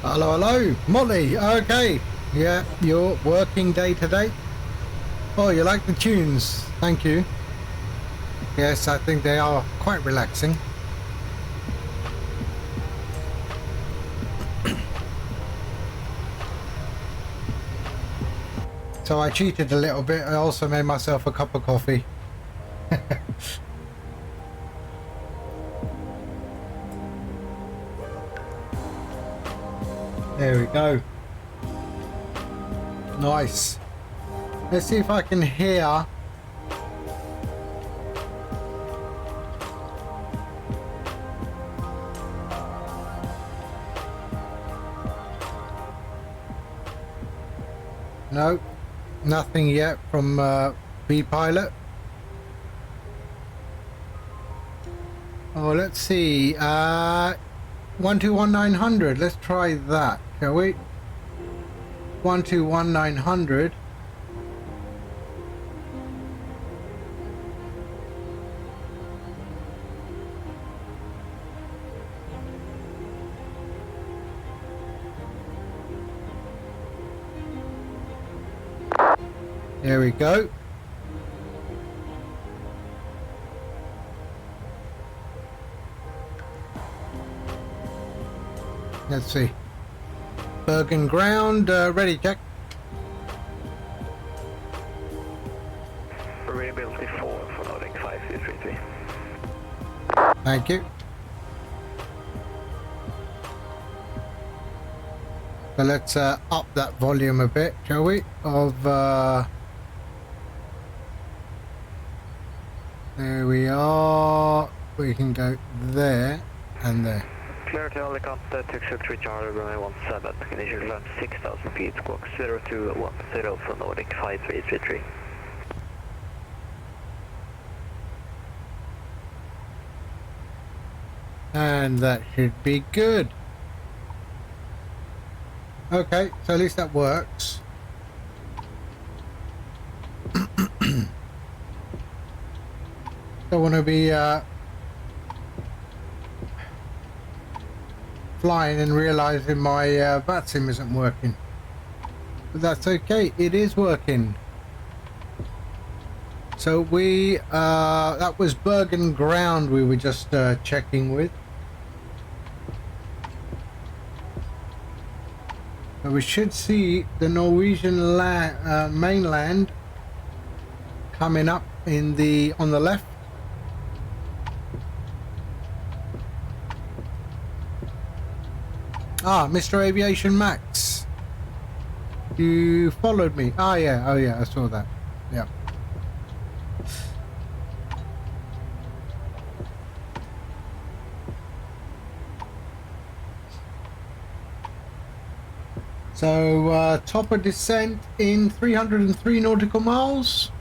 Hello, hello, Molly. Okay, yeah, your working day today. Oh, you like the tunes? Thank you. Yes, I think they are quite relaxing. So I cheated a little bit. I also made myself a cup of coffee. There we go. Nice. Let's see if I can hear. No, nothing yet from B pilot. Oh, let's see. 121900. Let's try that, shall we? 121900. There we go. Let's see. Bergen ground, ready, Jack. Variability 4 for loading 5333. Thank you. So let's up that volume a bit, shall we? Of there we are. We can go there and there. Clear to helicopter, Tuxuk Charlie, runway 17. Initial climb 6,000 feet, squawk 0210 for Nordic 5333. And that should be good. Okay, so at least that works. Don't want to be flying and realizing my VATSIM isn't working. But that's okay, it is working. So we, that was Bergen ground we were just checking with. So we should see the Norwegian mainland coming up in the on the left. Ah, Mr. Aviation Max, you followed me. Ah, yeah, oh yeah, I saw that. Yeah. So, top of descent in 303 nautical miles.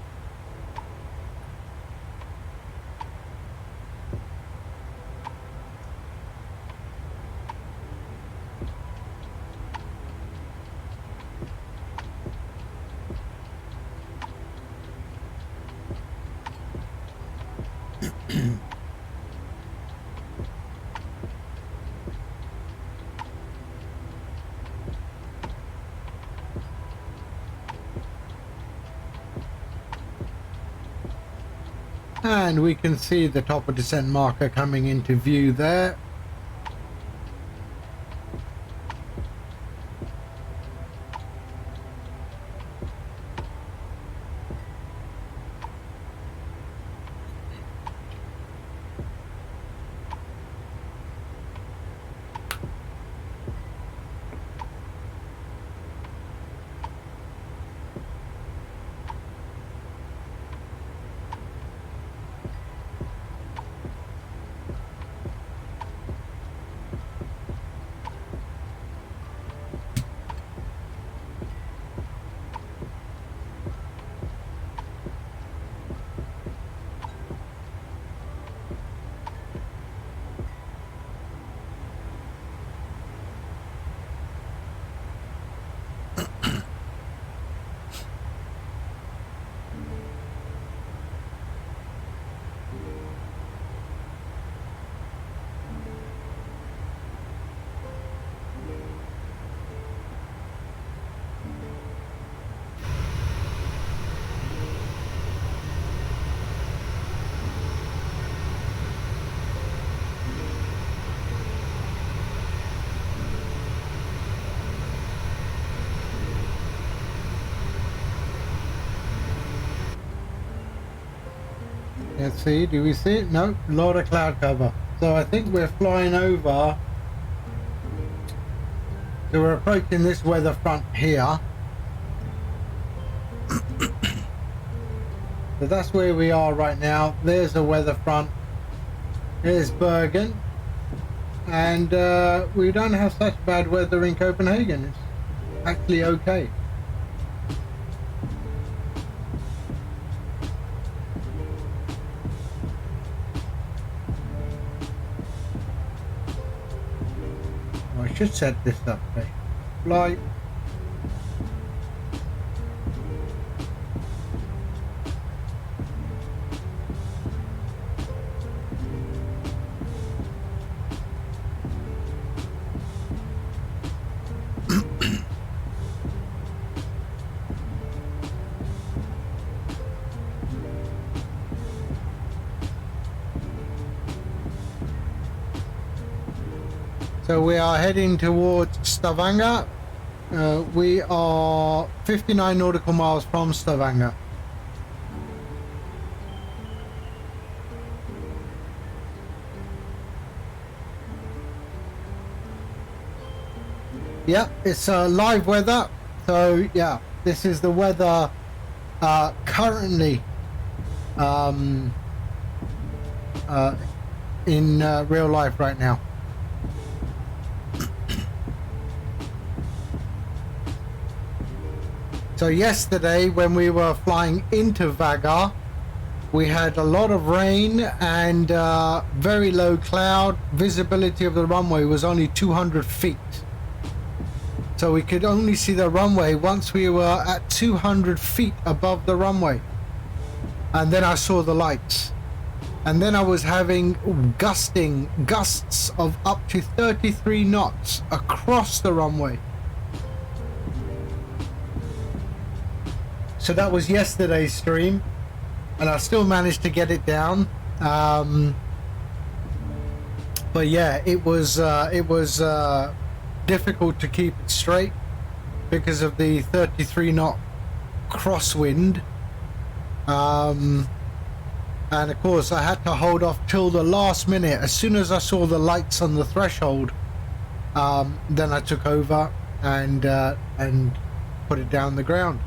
And we can see the top of descent marker coming into view there. Let's see, do we see it? No, a lot of cloud cover. So I think we're flying over. So we're approaching this weather front here. So that's where we are right now. There's a weather front. There's Bergen. And we don't have such bad weather in Copenhagen. It's actually okay. I should set this up. Okay. Flight. So we are heading towards Stavanger. We are 59 nautical miles from Stavanger. Yeah, it's live weather. So yeah, this is the weather currently in real life right now. So yesterday when we were flying into Vágar, we had a lot of rain and very low cloud. Visibility of the runway was only 200 feet. So we could only see the runway once we were at 200 feet above the runway. And then I saw the lights. And then I was having gusts of up to 33 knots across the runway. So that was yesterday's stream, and I still managed to get it down. But yeah, it was difficult to keep it straight because of the 33 knot crosswind. And of course, I had to hold off till the last minute. As soon as I saw the lights on the threshold, then I took over and put it down the ground.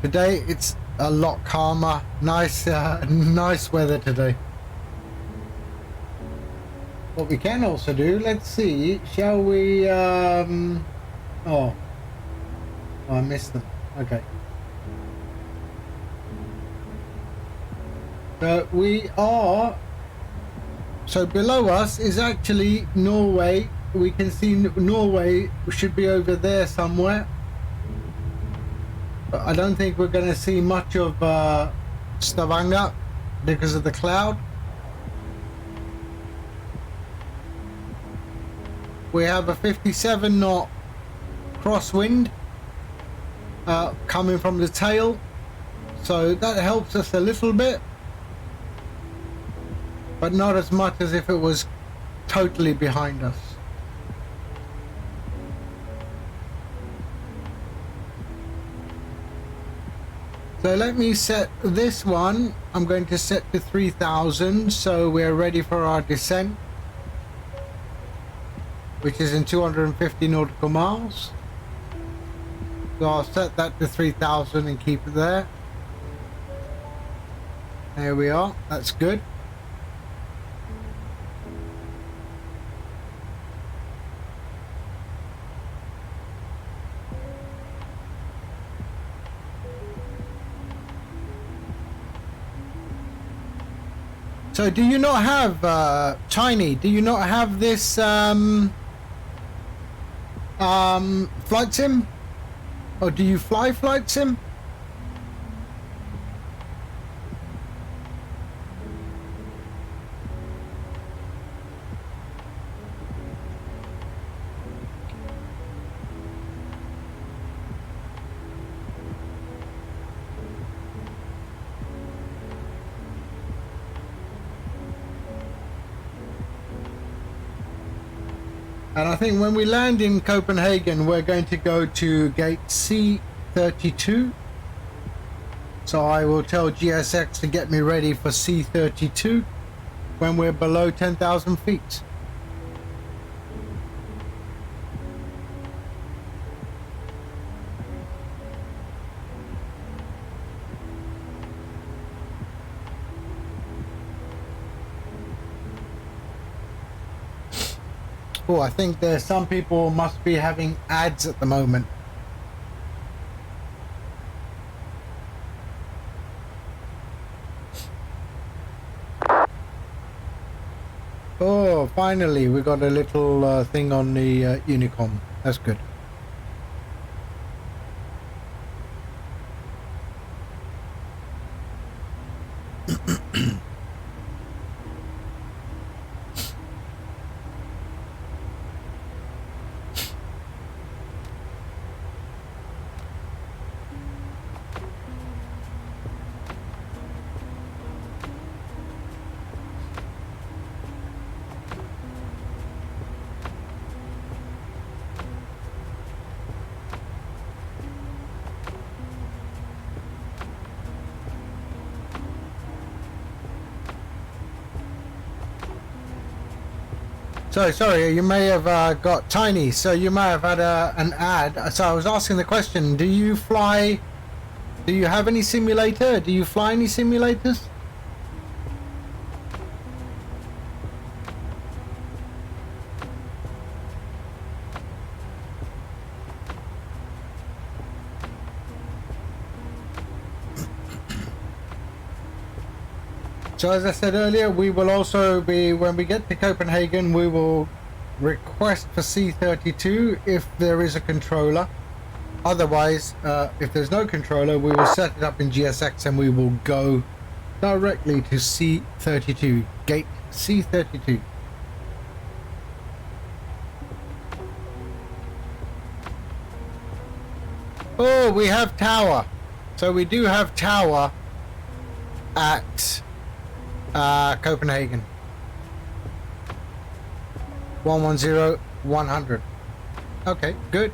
Today it's a lot calmer, nice weather today. What we can also do, let's see, shall we? Oh, I missed them. Okay. We are. So below us is actually Norway. We can see Norway should be over there somewhere. But I don't think we're going to see much of Stavanger because of the cloud. We have a 57 knot crosswind coming from the tail, so that helps us a little bit, but not as much as if it was totally behind us. So let me set this one. I'm going to set to 3,000, so we're ready for our descent, which is in 250 nautical miles. So I'll set that to 3,000 and keep it there. There we are, that's good. So do you not have, Tiny, do you not have this flight sim? Or do you fly flight sim? And I think when we land in Copenhagen, we're going to go to gate C32. So I will tell GSX to get me ready for C32 when we're below 10,000 feet. Oh, I think there's some people must be having ads at the moment. Oh, finally we got a little thing on the Unicom. That's good. So sorry, you may have got tiny. So you may have had an ad. So I was asking the question: do you fly? Do you have any simulator? Do you fly any simulators? So as I said earlier, we will also be, when we get to Copenhagen, we will request for C32 if there is a controller. Otherwise, if there's no controller, we will set it up in GSX and we will go directly to C32, gate C32. Oh, we have tower. So we do have tower at Copenhagen. 110 100. Okay, good.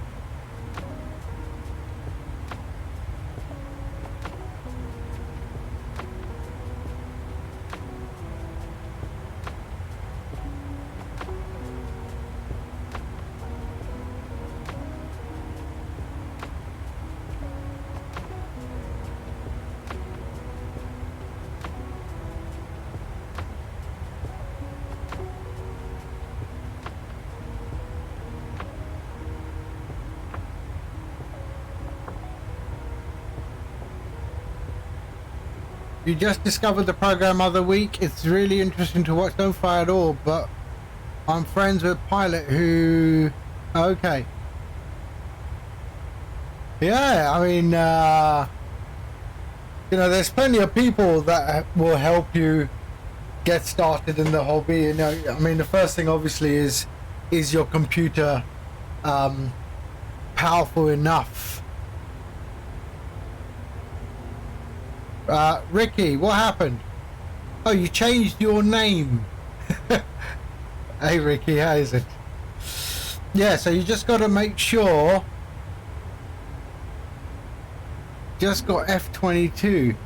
You just discovered the program other week. It's really interesting to watch. Don't fly at all, but I'm friends with a pilot who... Okay. Yeah, I mean, you know, there's plenty of people that will help you get started in the hobby. You know, I mean, the first thing obviously is your computer powerful enough? Ricky, what happened? Oh, you changed your name. Hey Ricky, how is it? Yeah, so you just got to make sure. Just got F22.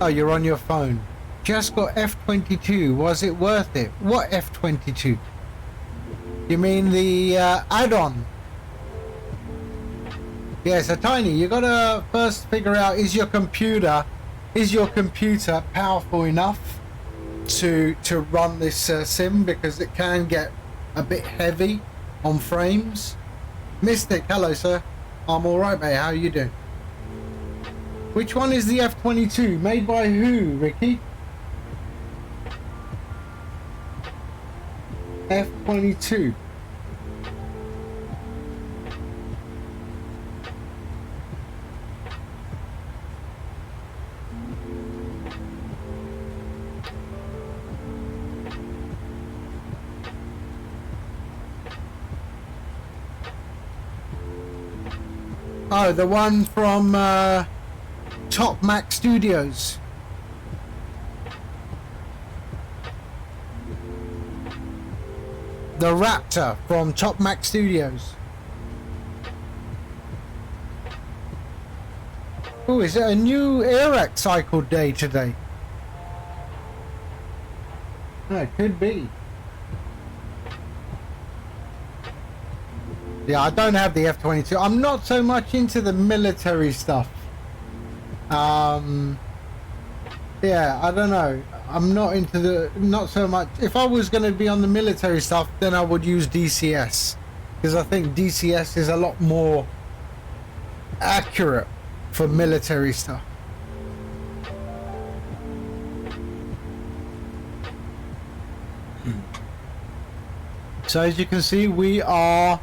Oh, you're on your phone. Just got F22. Was it worth it? What F22? You mean the add-on? Yeah, so Tiny, you gotta first figure out, is your computer powerful enough to run this sim, because it can get a bit heavy on frames. Mystic, hello sir. I'm alright mate, how are you doing? Which one is the F22? Made by who, Ricky? F22. Oh, the one from Top Mac Studios. The Raptor from Top Mac Oh, is it a new air cycle day today? No, it could be. Yeah, I don't have the F-22. I'm not so much into the military stuff. Yeah, I don't know. I'm not into not so much. If I was going to be on the military stuff, then I would use DCS. Because I think DCS is a lot more accurate for military stuff. So as you can see, we are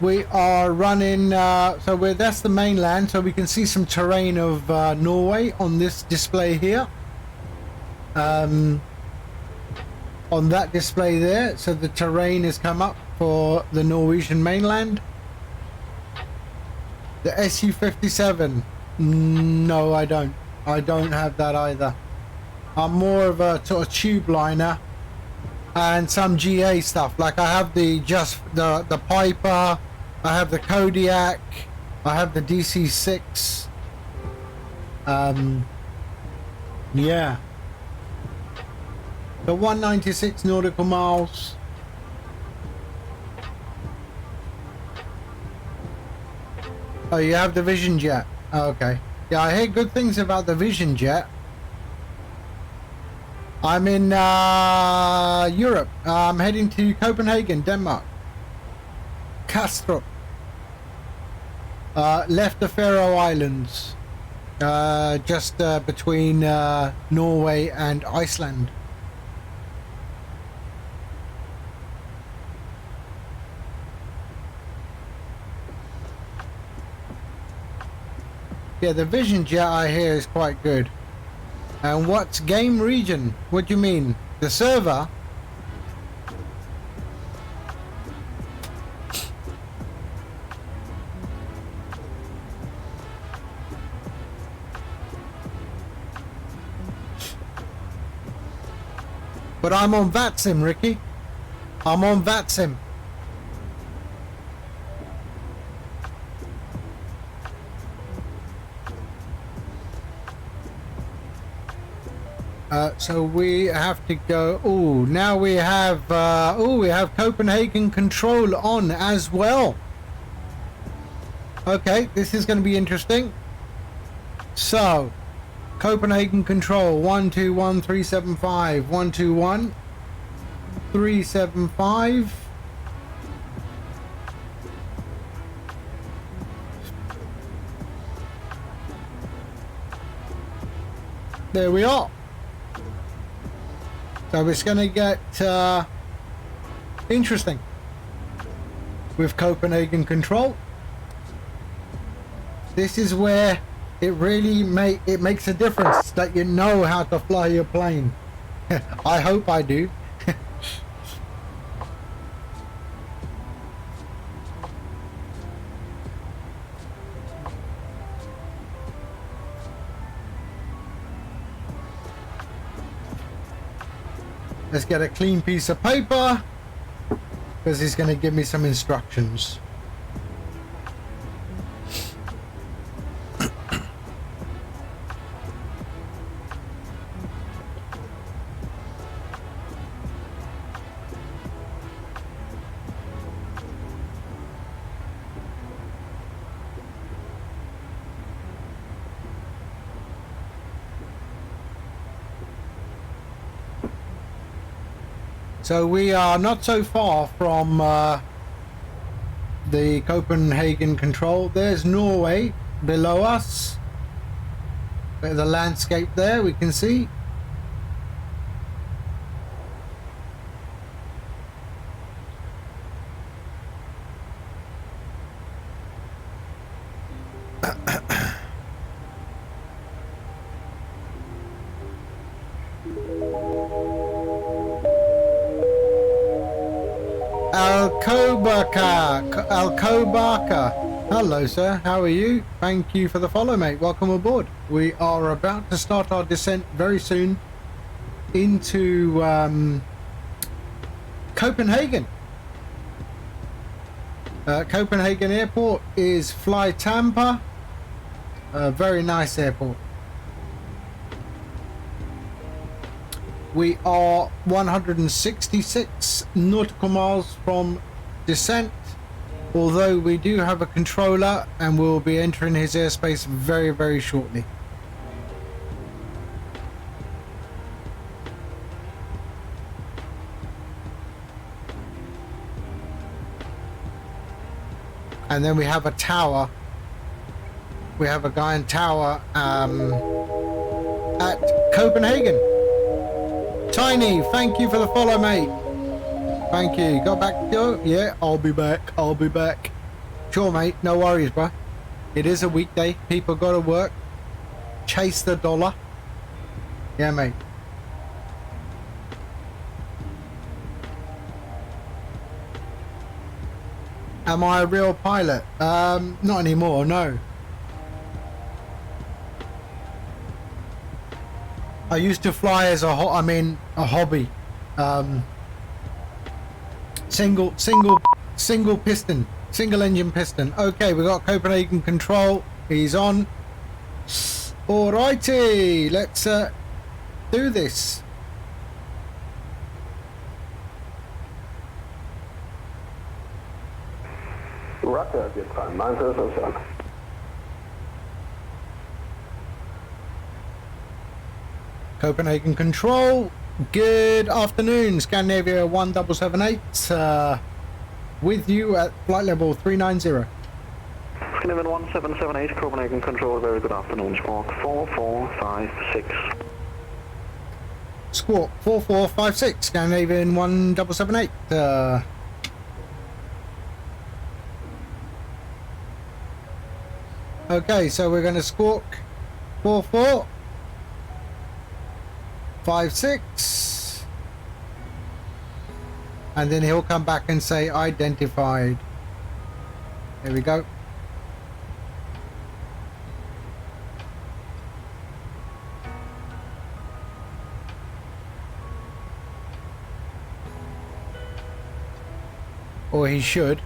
running, that's the mainland, so we can see some terrain of Norway on this display here. On that display there, so the terrain has come up for the Norwegian mainland. The Su-57, no, I don't have that either. I'm more of a sort of tube liner and some GA stuff. Like I have the Piper, I have the Kodiak, I have the DC-6. Yeah. The 196 nautical miles. Oh, you have the Vision Jet. Oh, okay. Yeah, I hear good things about the Vision Jet. I'm in Europe. I'm heading to Copenhagen, Denmark. Kastrup. Left the Faroe Islands. Just between Norway and Iceland. Yeah, the Vision Jet I hear is quite good. And what's game region? What do you mean? The server? But I'm on VATSIM, Ricky. I'm on VATSIM. So we have to go. Oh, now we have. We have Copenhagen control on as well. Okay, this is going to be interesting. So, Copenhagen control 121.375, 121.375. There we are. So it's going to get interesting with Copenhagen control. This is where it really makes a difference that you know how to fly your plane. I hope I do. Let's get a clean piece of paper because he's going to give me some instructions. So we are not so far from the Copenhagen control. There's Norway below us. The landscape there we can see. Alcobaka. Hello sir, how are you? Thank you for the follow, mate. Welcome aboard. We are about to start our descent very soon into Copenhagen. Copenhagen Airport is Fly Tampa. A very nice airport. We are 166 nautical miles from descent, although we do have a controller and we'll be entering his airspace very, very shortly. And then we have a tower. We have a guy in tower at Copenhagen. Tiny, thank you for the follow, mate. Thank you. Got back to go? Yeah, I'll be back. I'll be back. Sure, mate. No worries, bro. It is a weekday. People got to work. Chase the dollar. Yeah, mate. Am I a real pilot? Not anymore, no. I used to fly as a hobby. Single piston, single engine piston. Okay, we got Copenhagen control. He's on. Alrighty, let's do this. Roger, jet time 907. Copenhagen control. Good afternoon, Scandinavia 1778. With you at flight level 390. Scandinavian 1778, Copenhagen control. Very good afternoon. Squawk 4456. Squawk 4456, Scandinavian 1778. Okay, so we're going to squawk 4456, and then he'll come back and say identified. There we go. Or he should.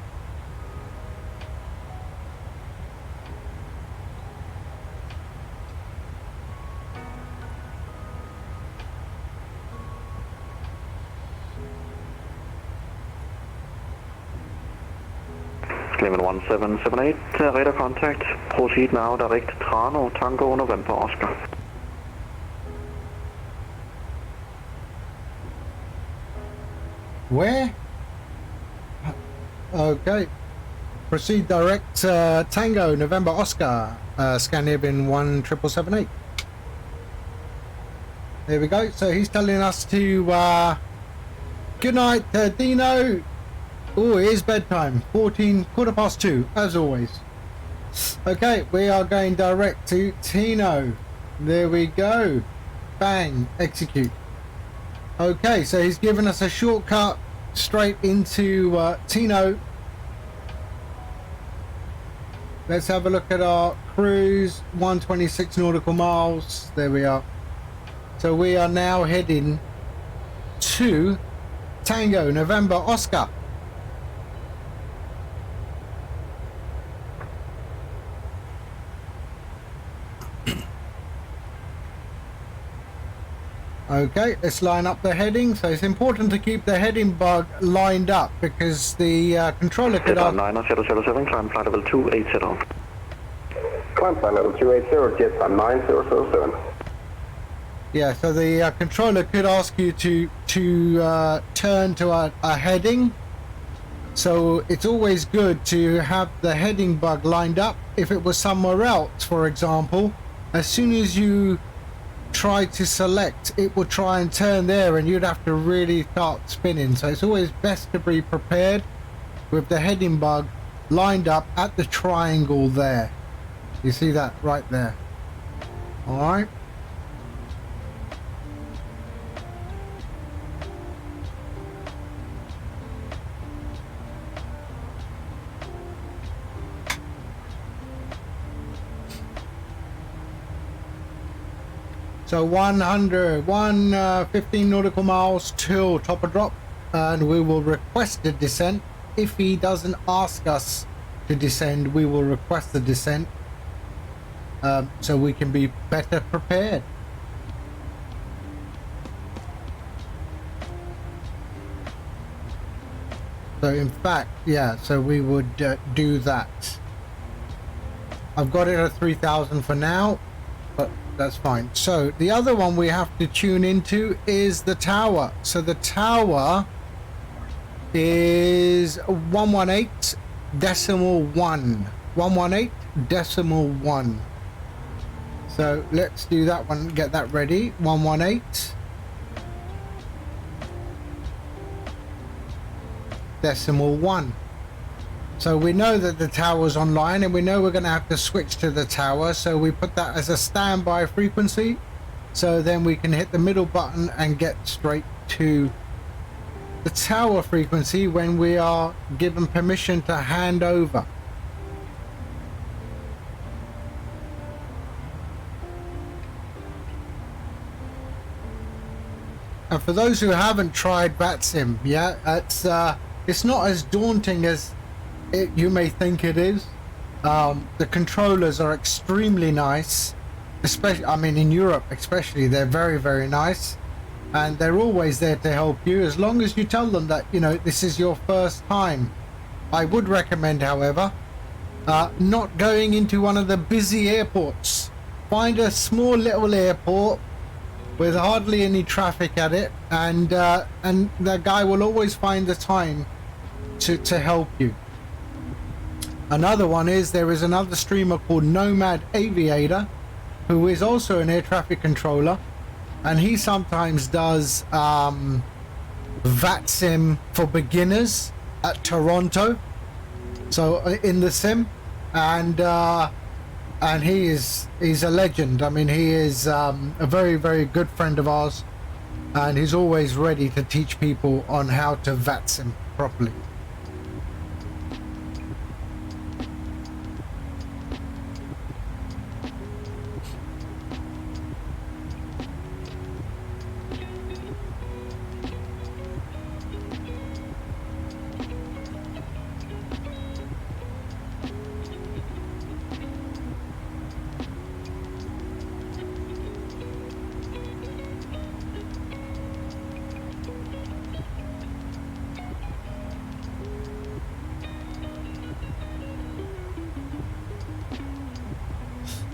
Clement 1778, radar contact. Proceed now, direct Trano, Tango, November, Oscar. Where? Okay. Proceed direct Tango, November, Oscar, Scandinavian 1778. There we go. So he's telling us to good night, Dino. Oh, it is bedtime. 2:15, as always. Okay, we are going direct to Tino. There we go. Bang, execute. Okay, so he's given us a shortcut straight into Tino. Let's have a look at our cruise. 126 nautical miles. There we are. So we are now heading to Tango, November, Oscar. Okay, let's line up the heading. So it's important to keep the heading bug lined up because the controller could... Jet 9007, climb flight level 280. Climb flight level 280, jet time 9007. Yeah, so the controller could ask you to turn to a heading. So it's always good to have the heading bug lined up. If it was somewhere else, for example, as soon as you try to select, it will try and turn there and you'd have to really start spinning. So it's always best to be prepared with the heading bug lined up at the triangle there. You see that right there? Alright. So 115 nautical miles till top of drop, and we will request a descent. If he doesn't ask us to descend, we will request the descent. so we can be better prepared. So in fact, yeah, so we would do that. I've got it at 3,000 for now, but that's fine. So the other one we have to tune into is the tower. So the tower is 118.1. 118.1. So let's do that one, get that ready. 118.1. So we know that the tower's online and we know we're going to have to switch to the tower. So we put that as a standby frequency. So then we can hit the middle button and get straight to the tower frequency when we are given permission to hand over. And for those who haven't tried VATSIM, yeah, it's not as daunting as you may think it is. The controllers are extremely nice, especially, I mean, in Europe especially, they're very, very nice, and they're always there to help you as long as you tell them that, you know, this is your first time. I would recommend, however, not going into one of the busy airports. Find a small little airport with hardly any traffic at it, and the guy will always find the time to help you. Another one is there is another streamer called Nomad Aviator, who is also an air traffic controller, and he sometimes does VATSIM for beginners at Toronto, so in the sim, and he's a legend. I mean, he is a very, very good friend of ours, and he's always ready to teach people on how to VATSIM properly.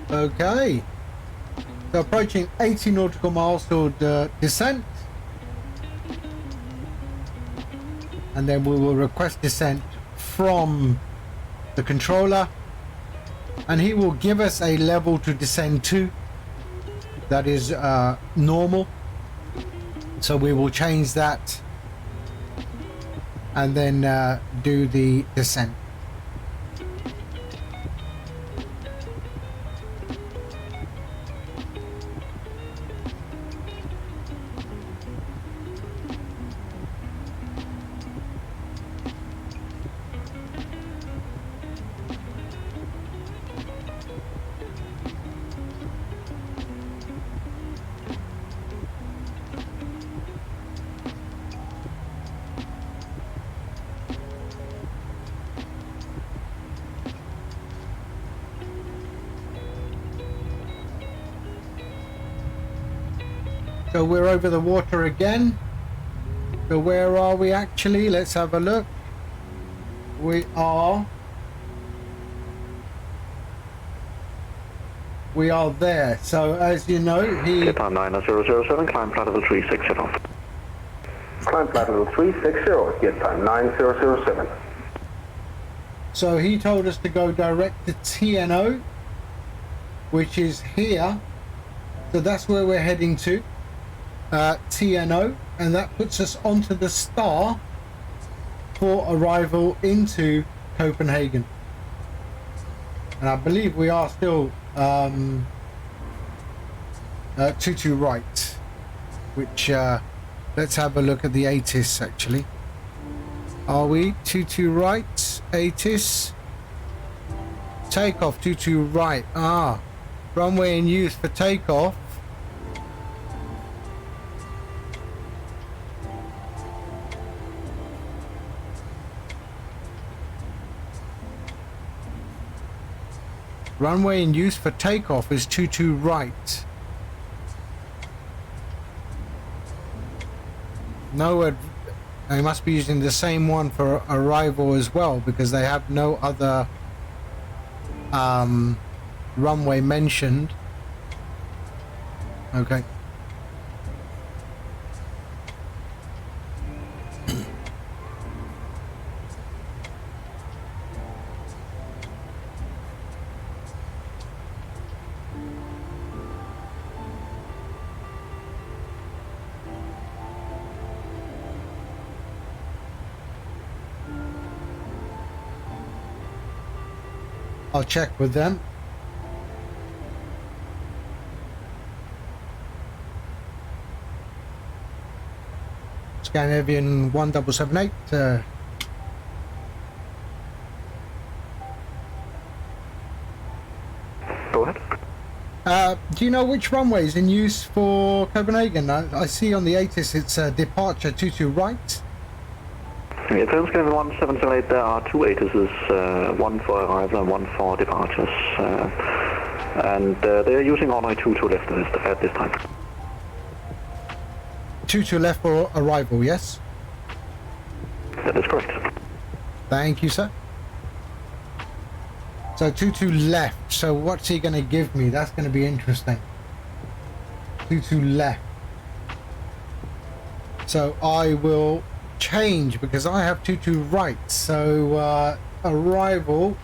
Okay, so approaching 80 nautical miles toward descent, and then we will request descent from the controller, and he will give us a level to descend to. That is normal, so we will change that and then do the descent. So we're over the water again. So where are we actually? Let's have a look. We are there. So as you know, Time 9007, climb flight level 360. Climb flight level 360, get time 9007. So he told us to go direct to TNO, which is here. So that's where we're heading to. TNO, and that puts us onto the star for arrival into Copenhagen. And I believe we are still 22 right, which let's have a look at the ATIS actually. Are we 22 right? ATIS takeoff 22 right. Runway in use for takeoff. Runway in use for takeoff is 22 right. No, they must be using the same one for arrival as well, because they have no other runway mentioned. Okay. I'll check with them. Scandinavian 1778. Go ahead. Do you know which runway is in use for Copenhagen? I see on the ATIS it's departure 22 right. It's Scandinavian 1778. There are two ATISs, one for arrival and one for departures. And they are using runway 22 left at this time. 22 left for arrival, yes? That is correct. Thank you, sir. So 22 left. So what's he going to give me? That's going to be interesting. 22 left. So I will change because I have 22 right. So arrival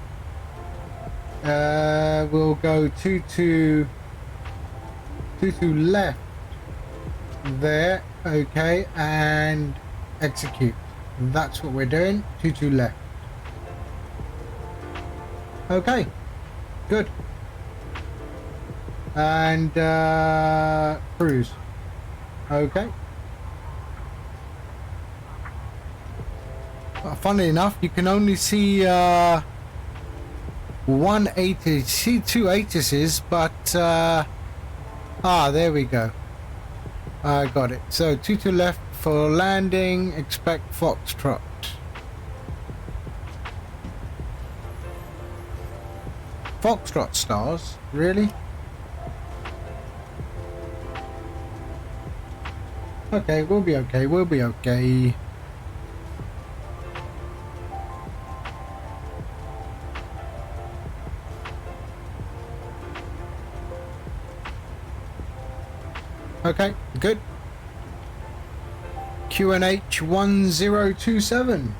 will go 22 left there. Okay, and execute. That's what we're doing. 22 left. Okay, good. And cruise. Okay. Funnily enough, you can only see one ATIS, see two ATISes, but there we go. I got it. So 22 left for landing, expect Foxtrot. Foxtrot stars? Really? Okay, we'll be okay, we'll be okay. Okay, good. QNH 1027.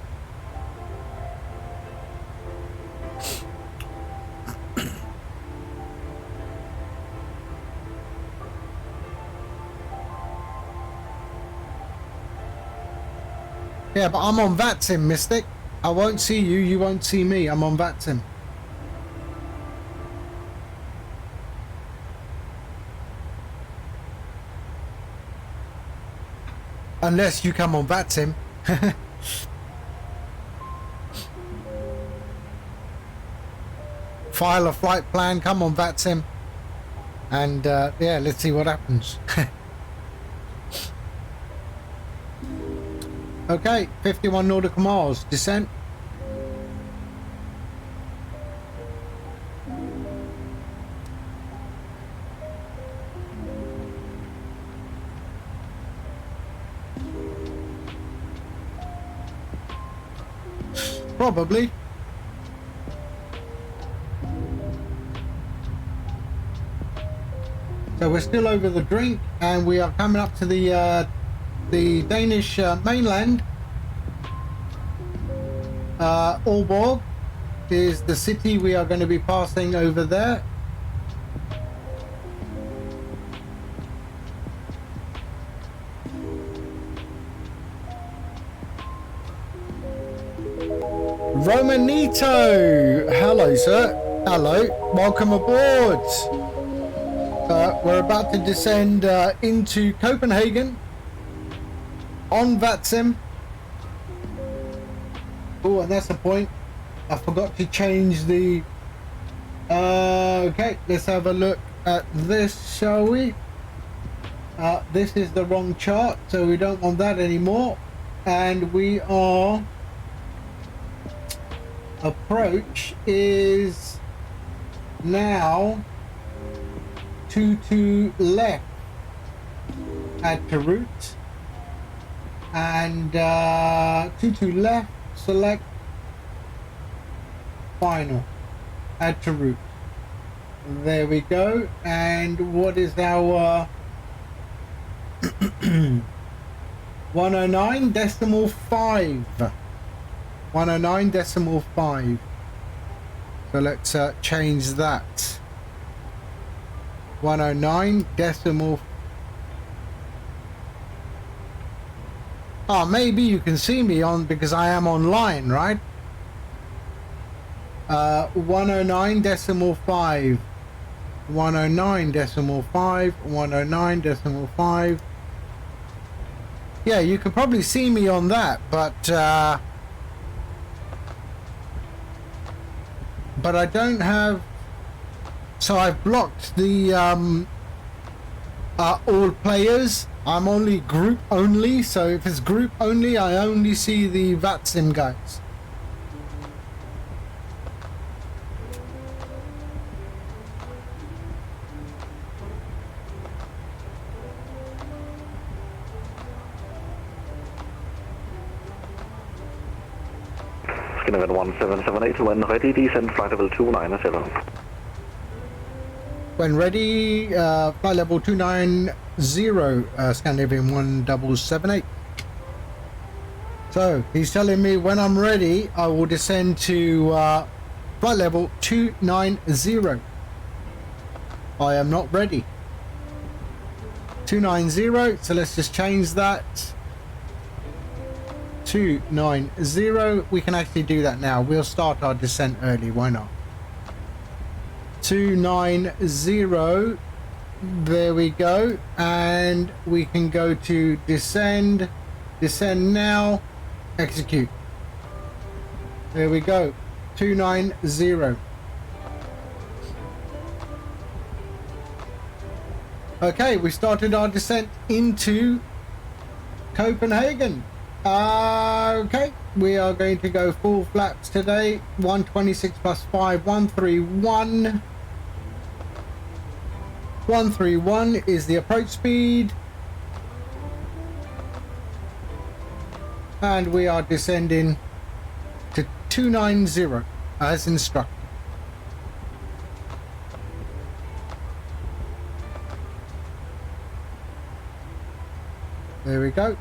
Yeah, but I'm on VATSIM, Mystic. I won't see you, you won't see me. I'm on VATSIM. Unless you come on VATSIM. File a flight plan, come on VATSIM. And yeah, let's see what happens. Okay, 51 nautical miles, descent. Probably. So we're still over the drink, and we are coming up to the Danish mainland. Aalborg is the city we are going to be passing over there. Romanito! Hello, sir. Hello. Welcome aboard. We're about to descend into Copenhagen on VATSIM. Oh, and that's the point. I forgot to change the... okay, let's have a look at this, shall we? This is the wrong chart, so we don't want that anymore. And we are... Approach is Now 22 left, add to route, and 22 left, select final, add to route. There we go. And what is our 109.5? 109.5. So let's change that. 109.5. Oh, maybe you can see me on because I am online, right? 109.5. 109.5. 109.5. Yeah, you can probably see me on that, but I don't have. So I've blocked the all players. I'm only group only. So if it's group only, I only see the VATSIM guys. Skinner 1778, when ready, descend flight level 297. When ready, flight level 290, Scandinavian 1778. So he's telling me when I'm ready, I will descend to flight level 290. I am not ready. 290, so let's just change that. 290. We can actually do that now. We'll start our descent early. Why not? 290. There we go. And we can go to descend. Descend now. Execute. There we go. 290. Okay, we started our descent into Copenhagen. Okay, we are going to go full flaps today. 126 plus 5, 131. 131 is the approach speed. And we are descending to 290 as instructed. There we go.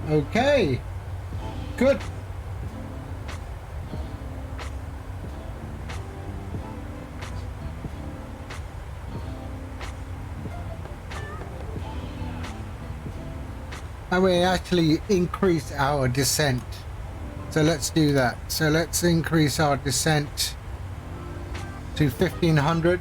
Okay, good. And we actually increase our descent. So let's do that. So let's increase our descent to 1500.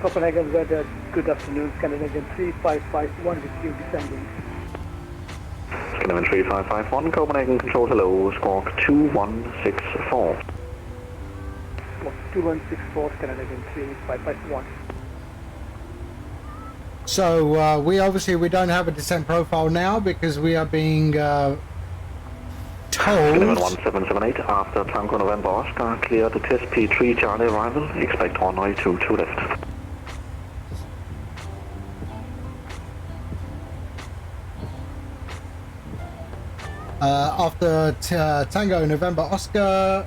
Copenhagen weather, good afternoon, Scandinavian 3551 with you descending. Scandinavian 3551, Copenhagen control hello, squawk 2164. 2164, Scandinavian 3551. So we don't have a descent profile now because we are being told. 1778 after Tango November Oscar, clear the test P3 Charlie arrival, expect runway 22 left. After Tango November Oscar,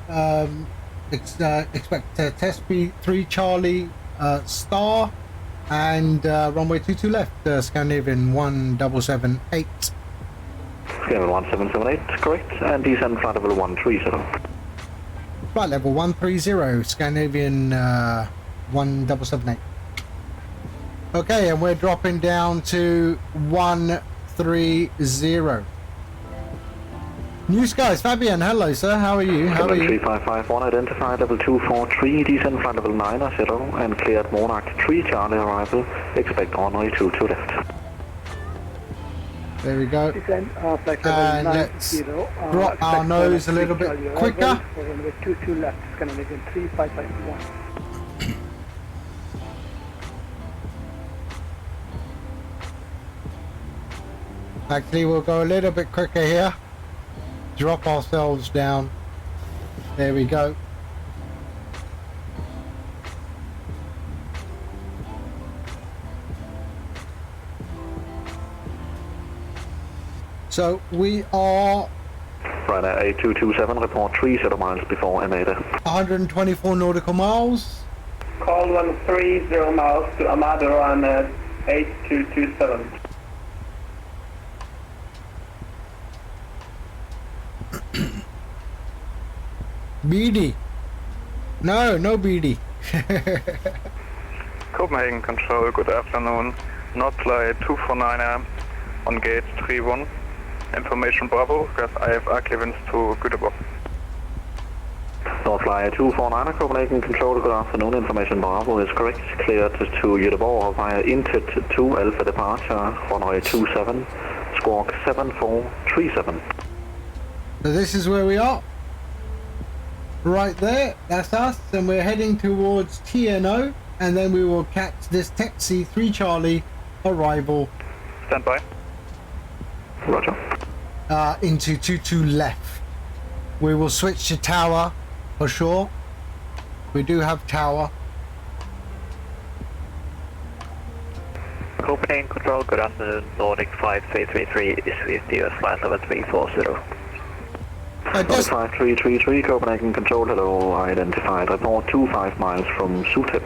expect test P3 Charlie star and runway 22 left, Scandinavian 1778. Scandinavian 1778, correct, and descend flight level 130. Flight level 130, Scandinavian 1778. Okay, and we're dropping down to 130. New skies, Fabian. Hello, sir. How are you? How are you? 3551, identified level 243, descend flight level 90, and cleared Monarch 3 Charlie arrival. Expect runway 22 left. There we go. Descend flight level And 90. let's drop our nose a little bit quicker. Runway 22 left, Copenhagen 3551. Actually, we'll go a little bit quicker here. Drop ourselves down. There we go. So we are Ryanair A227, report 30 miles before Amada. 124 nautical miles. Call 130 miles to Amada on A227. BD. No BD. Copenhagen Control, good afternoon. North flight 249 on gate 31. Information Bravo, because I have archivants to Göteborg. North flight 249, Copenhagen Control, good afternoon. Information Bravo is correct. Cleared to Göteborg via Intet 2 Alpha departure, runway 27, squawk 7437. So this is where we are. Right there, that's us, and we're heading towards TNO, and then we will catch this taxi 3 Charlie arrival. Stand by. Roger. Into 22 left. We will switch to tower for sure. We do have tower. Copenhagen Control, good afternoon. Nordic 5333 is with US flight level 340. Just 5333, Copenhagen Control, hello, identified. Report 25 miles from Sutep.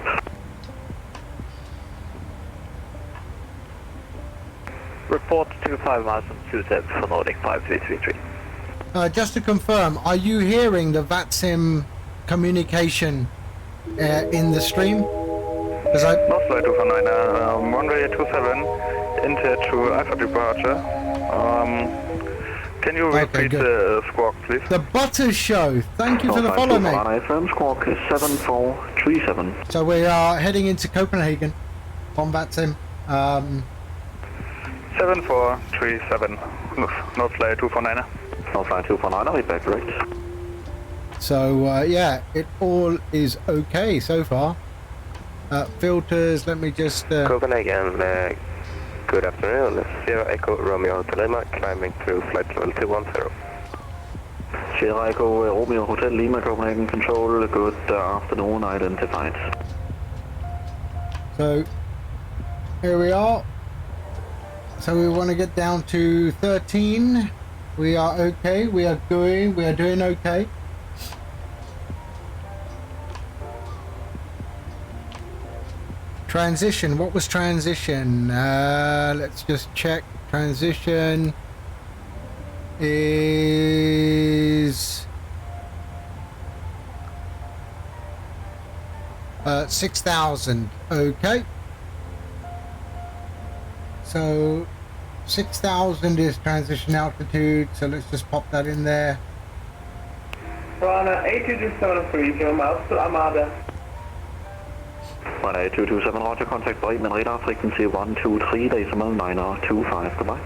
Report 25 miles from Sutep for Nordic 5333. just to confirm, are you hearing the VATSIM communication in the stream? North flight 249, runway 27, into to Alpha departure. Can you repeat the squawk, please? The Butter Show. Thank you for the follow, mate. Squawk 7437. So we are heading into Copenhagen on VATSIM. 7437. North flight 249. North flight 249, read back correct. So yeah, it all is okay so far. Filters, let me just... Copenhagen, good afternoon. Sierra Echo Romeo Hotel Lima, climbing through flight level 210. Sierra Echo Romeo Hotel Lima, Copenhagen Control, good afternoon, identified. So, here we are. So we want to get down to 13. We are okay, we are doing okay. Transition, what was transition? Let's just check. Transition is 6,000. Okay. So 6,000 is transition altitude, so let's just pop that in there. Rana 8273, Joe miles to Amada. Rana 8227, roger, contact Bremen, radar frequency 123.925, goodbye.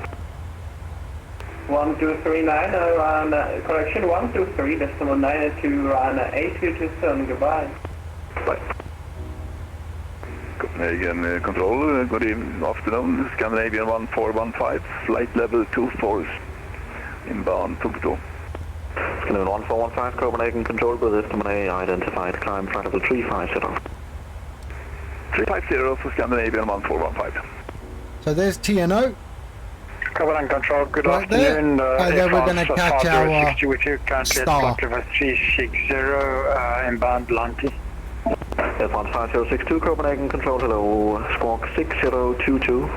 1239, Rana, correction 123.9 to Rana 8227, goodbye. Bye. Copenhagen Control, good afternoon, Scandinavian 1415, flight level 24, inbound Tokyo. Scandinavian 1415, Copenhagen Control, good estimate identified, climb flight level 350. 350 for Scandinavian 1415. So there's TNO. Copenhagen Control, good right afternoon. And then we're going to catch our 60 with you, currently at star. flight level 360, inbound Lanti. F1 5062, Copenhagen Control, hello, squawk 6022.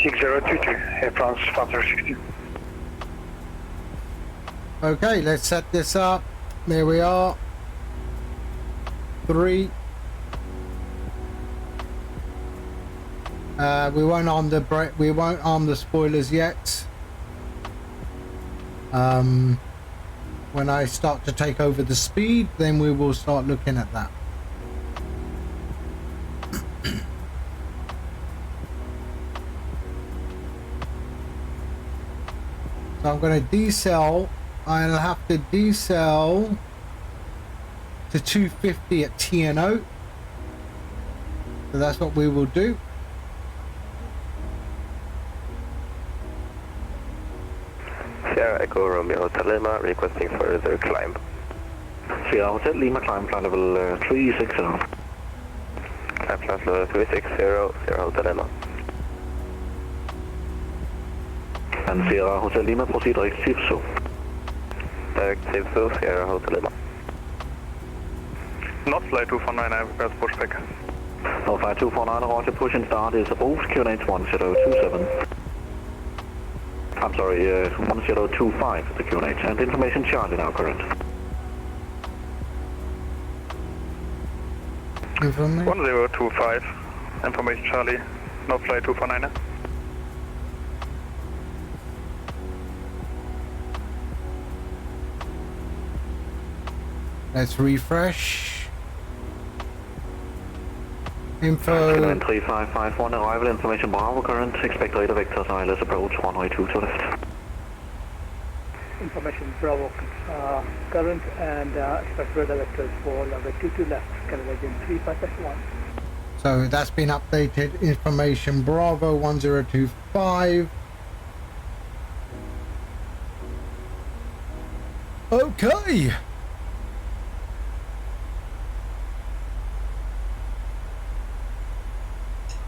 6022, Air France 5060. Okay, let's set this up. There we are. 3. We won't arm the spoilers yet. When I start to take over the speed, then we will start looking at that. So I'm going to decel. I'll have to decel to 250 at TNO. So that's what we will do. Sierra Echo Romeo Hotel Lima requesting further climb. Sierra Hotel Lima climb flight level 360. Climb flight level 360, Sierra Hotel Lima. And Sierra Hotel Lima proceed direct Tipso. Direct Tipso, Sierra Hotel Lima. Not flight 249, I have push back. No, flight 249, roger, push and start is approved, QNH 1027. I'm sorry, 1025 at the QNH, and information Charlie now current. Information? 1025, information Charlie, no flight 249. Let's refresh. Info. 3551, arrival information Bravo current, expect radar vectors ILS approach runway 2 to left. Information Bravo current and expect radar vectors for runway 2 to left, Copenhagen 3551. So that's been updated. Information Bravo 1025. Okay.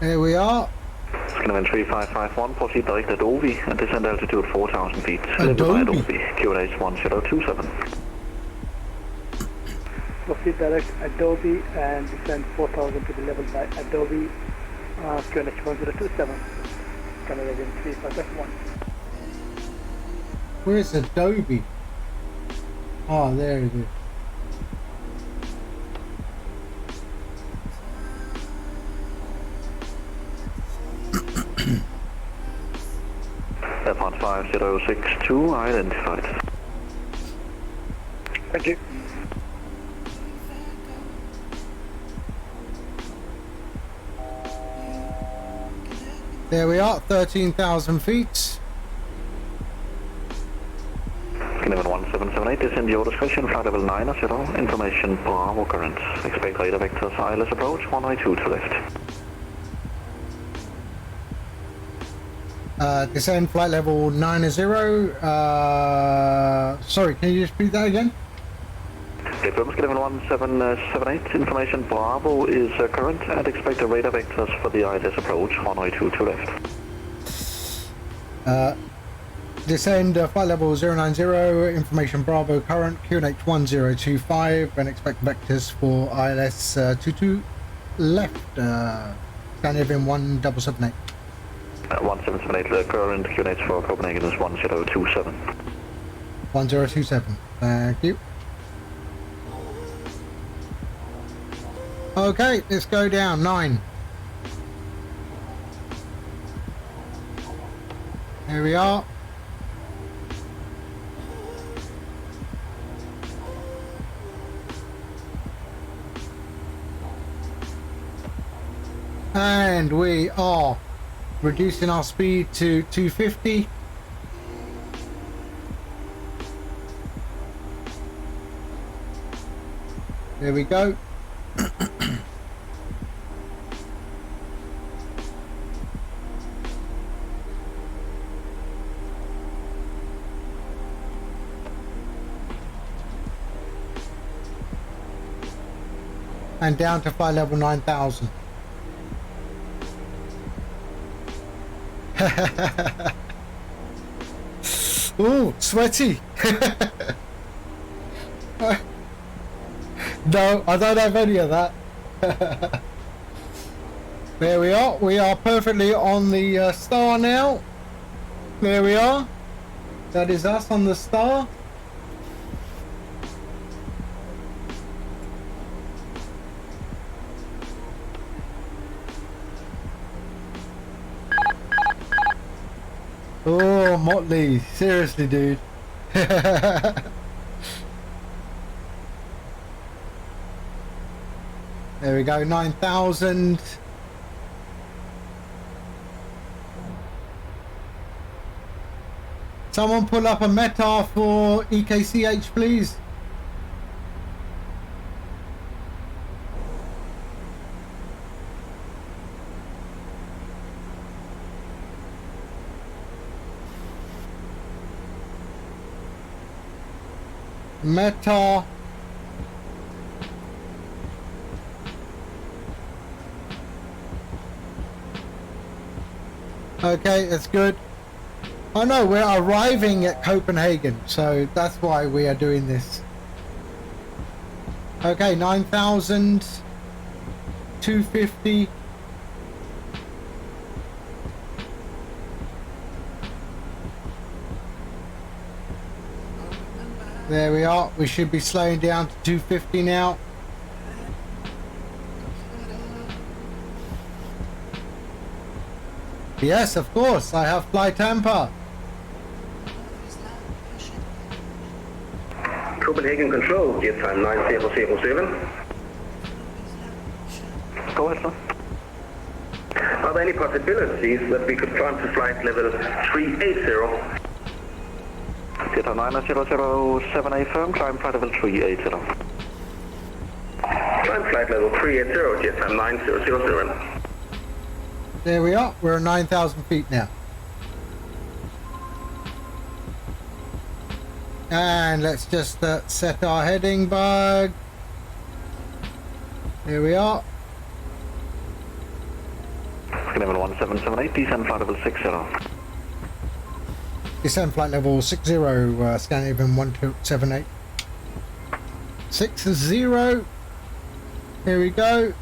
There we are. Skyline 3551, proceed direct Adobe and descend altitude 4,000 feet. Adobe. QNH 1027. Proceed direct Adobe and descend 4,000 to be leveled by Adobe, QNH 1027, Copenhagen 3551. Where's Adobe? Oh, there it is. Airport 5062 identified. Thank you. There we are, 13,000 feet. Level 1778 is in your discretion, flight level 90, information Bravo current. Expect radar vectors ILS approach, runway 2 to left. Descend flight level 90. Sorry, can you just repeat that again? Confirms level 1778, information Bravo is current and expect a radar vectors for the ILS approach, runway 2 to left. Descend flight level 090, information Bravo current, QNH 1025, and expect vectors for ILS 22 left, Scandinavian 1778. 1778, the current QNH for Copenhagen is 1027. 1027, thank you. Okay, let's go down, 9. Here we are. And we are reducing our speed to 250. There we go. And down to flight level 9000. Ooh, sweaty. No, I don't have any of that. There we are. We are perfectly on the star now. There we are. That is us on the star. Oh, Motley, seriously, dude. There we go, 9,000. Someone pull up a METAR for EKCH, please. METAR. Okay, that's good. Oh no, we're arriving at Copenhagen, so that's why we are doing this. Okay, 9,250. There we are. We should be slowing down to 250 now. Yes, of course. I have flight temper. Copenhagen Control, jet time 9007. Go ahead, sir. Are there any possibilities that we could climb to flight level 380? Jet time 9007A firm, climb flight level 380. Climb flight level 380, jet time 9007. There we are. We're 9,000 feet now. And let's just set our heading bug. Here we are. Level 1778, descend flight level 60. Descend flight level 60, Scandinavian 1278. 60. Here we go.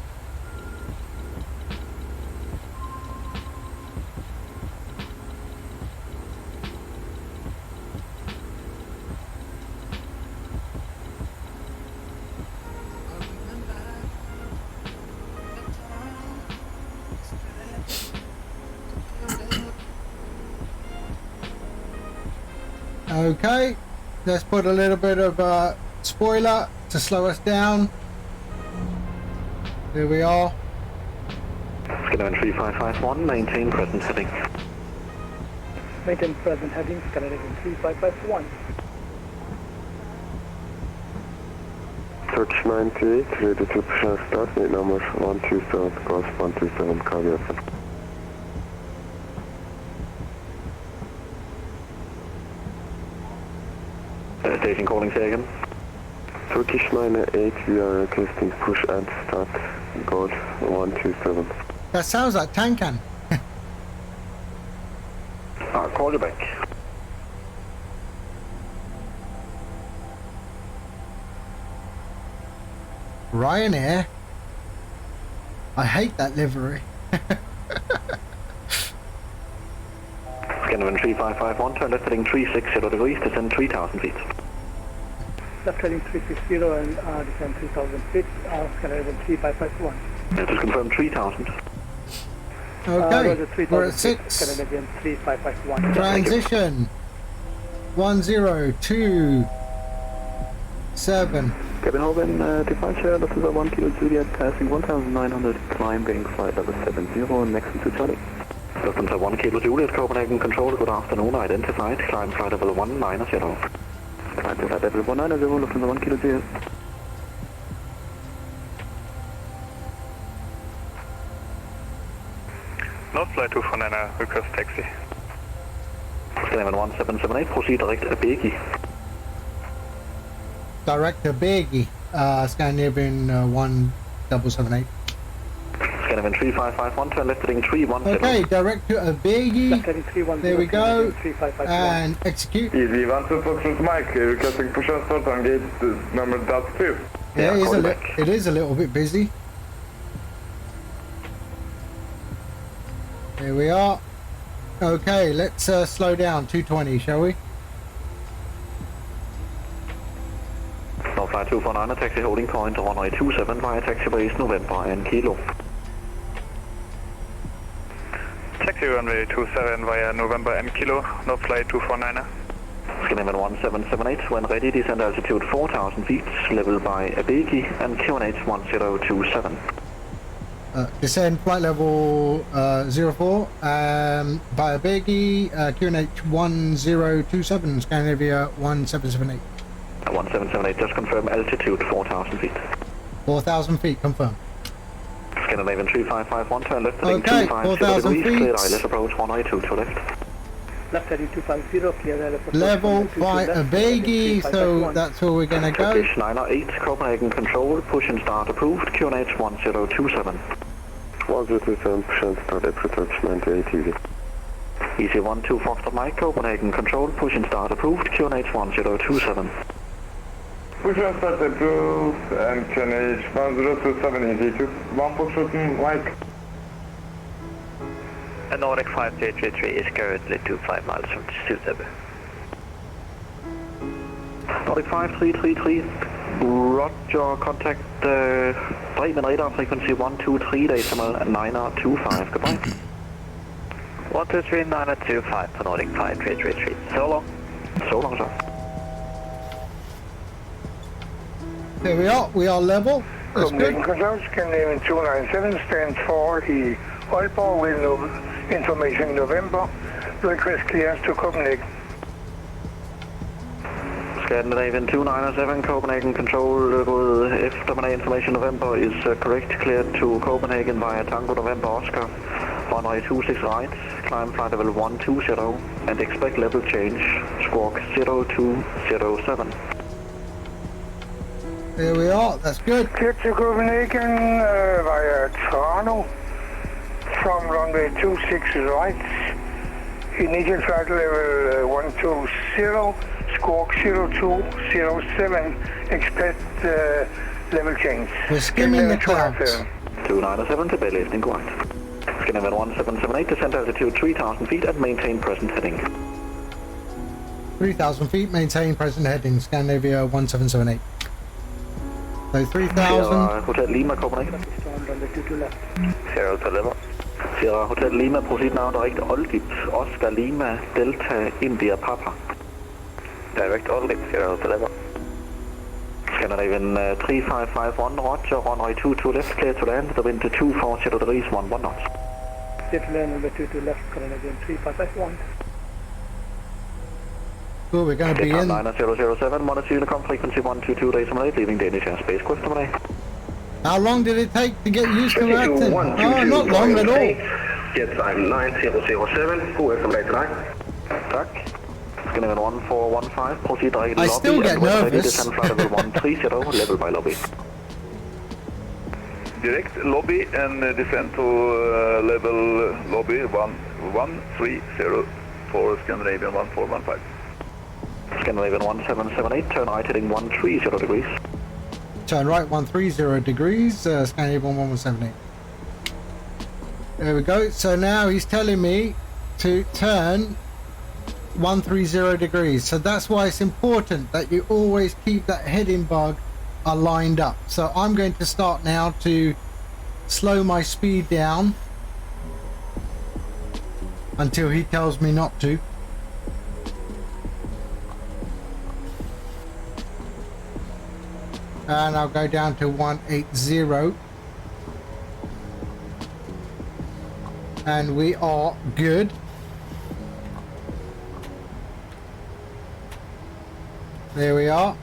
Okay, let's put a little bit of spoiler to slow us down. There we are. Skyline 3551, maintain present heading. Maintain present heading, Skyline 3551. Turkish 98, ready to push and start, mate number 127, course 127, cardiac. Station calling, say again. Turkish 98, we are requesting push and start, God 127. That sounds like Tankan. I'll call you back. Ryanair. I hate that livery. Scanner 3551, turn left heading 360 degrees, descend 3,000 feet. Left heading 360 and descend 3,000 feet, Skyline 3551. Just confirm 3,000. Okay, we're at 6. Skyline 3551. Transition. 1027. Copenhagen, departure, Lufthansa 1 Kilo Juliet, passing 1,900, climbing flight level 70, next to Charlie. Lufthansa 1 Kilo Juliet, Copenhagen Control, good afternoon, identified, climb flight level 190. Climb to flight level 190, Lufthansa 1 Kilo Juliet. North flight 249, request taxi. Skyline 1778, proceed direct Begi. Director Biggie, Scandinavian 1778. Skyline 3551, turn left heading 310. Okay, direct to Biggie. Left heading 310. There we go. 3551. And execute. Easy, 12 Mike, requesting push and start on gate number .2. Yeah, it is a little bit busy. Here we are. Okay, let's slow down. 220, shall we? Now flight 249, taxi holding point 1927 via taxi base November and Kilo. Taxi runway 27 via November and Kilo, no flight 249. Scandinavian 1778, when ready, descend altitude 4,000 feet, level by Abegi and QNH 1027. Descend flight level 04 by Abegi, QNH 1027, Scandinavia 1778. 1778, just confirm altitude 4,000 feet. 4,000 feet, confirm. Scandinavian 3551, turn left heading Okay, 250 4,000 degrees, feet. clear ILS approach 192 to left. Left heading 250, clear ILS approach. Level by Abegi, so that's where we're gonna go. Turkish 908, Copenhagen control, push and start approved, QNH 1027. 1027, push and start approach 98 easy. Easy 12 Foxtrot Mike, Copenhagen control, push and start approved, QNH 1027. Push and start approved and QNH 1027 easy 1 Foxtrot Mike. And Nordic 5333 is currently 25 miles from Sutebe. Nordic 5333, roger, contact Bremen radar frequency 123 decimal 925, goodbye. 123 925 for Nordic 5333. So long. So long, sir. There we are level. That's good. Copenhagen control, Scandinavian 297 stands for the Aalborg with no information November. Request clearance to Copenhagen. Scandinavian 297, Copenhagen control with FMA information November is correct, cleared to Copenhagen via Tango November Oscar, runway 26 right, climb flight level 120 and expect level change, squawk 0207. There we are, that's good. Cleared to Copenhagen via Toronto from runway 26 right, initial flight level 120, squawk 0207, expect level change. We're skimming the clouds. 297 to belly lifting correct. Scandinavian 1778, descend altitude 3,000 feet and maintain present heading. 3,000 feet, maintain present heading, Scandinavia 1778. So 3,000. Hotel Lima, Copenhagen. 0 to level. Sierra Hotel Lima, proceed now direct Oldip, Oscar Lima, Delta, India, Papa. Direct Oldip, 0 to level. Scandinavian 3551, roger, runway 22 left, clear to land, the wind to 240 degrees, 11 knots. Clear to land, number 22 left, Copenhagen 3551. Cool, we're going to be in. 9007, monitor Unicom frequency 122 decimal 8, leaving Danish airspace, question number 8. How long did it take to get used to that thing? Oh, not long at all. Get time 9007, who is from late tonight? Tak. Scandinavian 1415, proceed direct I lobby. still get nervous. Descend flight level 130, level by lobby. Direct lobby and descend to level lobby 1130 for Scandinavian 1415. Scandinavian 1778, turn right heading 130 degrees. Turn right 130 degrees, Scandinavian 1178. There we go. So now he's telling me to turn 130 degrees. So that's why it's important that you always keep that heading bug aligned up. So I'm going to start now to slow my speed down until he tells me not to. And I'll go down to 180. And we are good. There we are.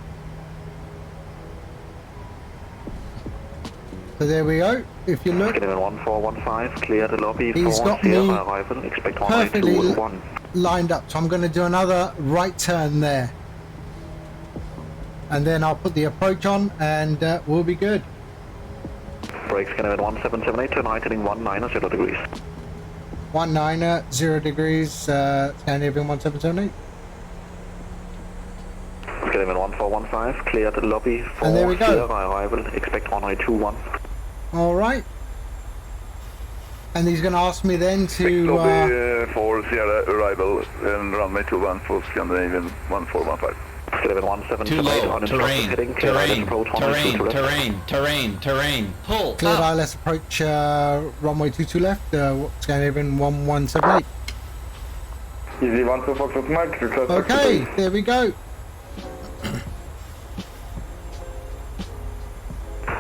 So there we go. If you look, 1415, clear the lobby. He's for got me arrival. Expect perfectly 1 lined up. So I'm going to do another right turn there. And then I'll put the approach on and we'll be good. Brakes Scandinavian 1778, turn right heading 190 degrees. 190 degrees, Scandinavian 1778. Scandinavian 1415, clear the lobby for And there we go. Sierra arrival. Expect runway 21. All right. And he's going to ask me then to... lobby for Sierra arrival and runway 21 for Scandinavian 1415. Scandinavian 1778, Too low. uninstructed Terrain. heading, clear Terrain. ILS approach Terrain. 192 left. Terrain. Pull Cleared up. ILS approach runway 22 left, Scandinavian 1178. Easy 1 2 Foxtrot Mike, request. Okay, there we go.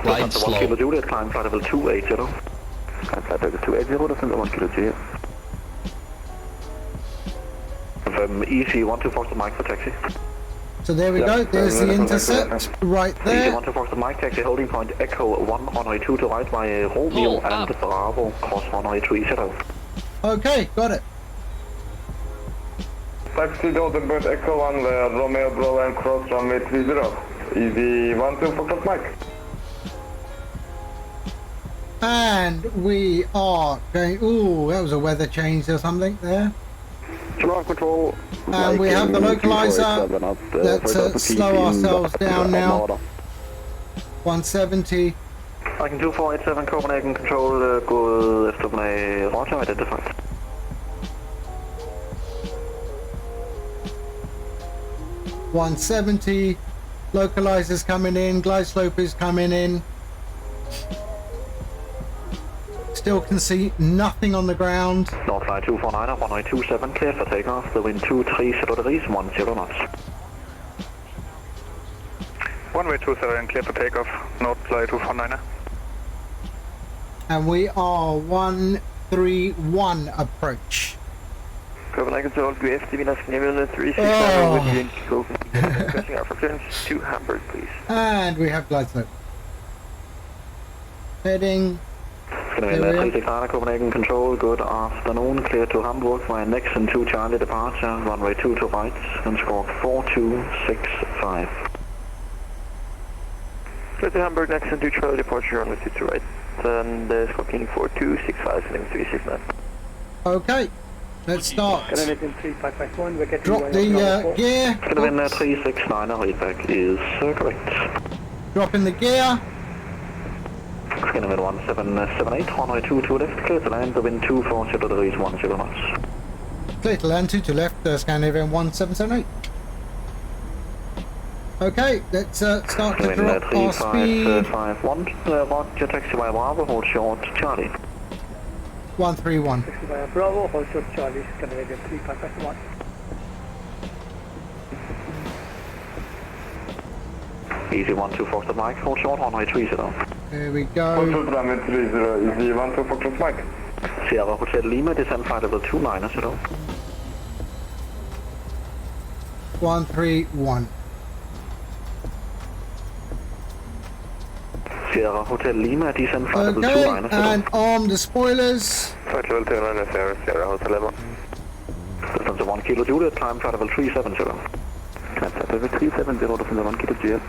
Glide slow. 1 kilo Juliet, climb flight level 280. Climb flight level 280, descend 1 kilo Juliet. Confirm easy 1 2 Foxtrot Mike for taxi. So there we go, there's the intercept right Easy there. 1 2 Foxtrot Mike, taxi holding point Echo 1 runway 2 to right by Romeo and Bravo, cross runway 30. Okay, got it. Taxi Golden Bird Echo 1, Romeo Bravo and cross runway 30. Easy 1 2 Foxtrot Mike. And we are going, ooh, that was a weather change or something there. Control. And we have the localizer. Let's slow ourselves down now. 170. I can do 487 Copenhagen control, gå efter med Roger identified. $170. Localizer's coming in, glide slope is coming in. Still can see nothing on the ground. North flight 249, runway 27, clear for takeoff. The wind 23 degrees, 10 knots. Runway 27, clear for takeoff. North flight 249. And we are 131 approach. Copenhagen control, QFT, Venus Naval 369 Oh. with you in Copenhagen. Requesting our clearance to Hamburg, please. And we have glide slope. Heading. Skal det være 369 Copenhagen control, good afternoon, clear to Hamburg, via Nixon 2 Charlie departure, runway 2 to right, and score 4265. Clear to Hamburg, Nixon 2 Charlie departure, runway 2 to right, and scorpion 4265, sending 369. Okay, let's start. Canadian 3551, we're getting Drop the gear. Skal det være 369 og readback is correct. Drop in the gear. Scanner 1778, runway 2 to left, clear to land, the wind 240 degrees, 10 knots. Clear to land 2 to left, Scandinavian 1778. Okay, let's start to drop our speed. 3551, Roger, taxi via Bravo, hold short, Charlie. 131. Taxi via Bravo, hold short Charlie, Canadian 3551. Easy 1 2 Foxtrot Mike, hold short, runway 30. There we go. Foxtrot runway 30, easy 1 2 Foxtrot Mike. Sierra Hotel Lima, descend flight level 29, 131. Sierra Hotel Lima, descend flight level Okay, 29, and arm the spoilers. Flight level 29, Sierra Hotel Lima. Descend to 1 kilo Juliet, climb flight level 370. Climb flight level 370, descend to 1 kilo Juliet.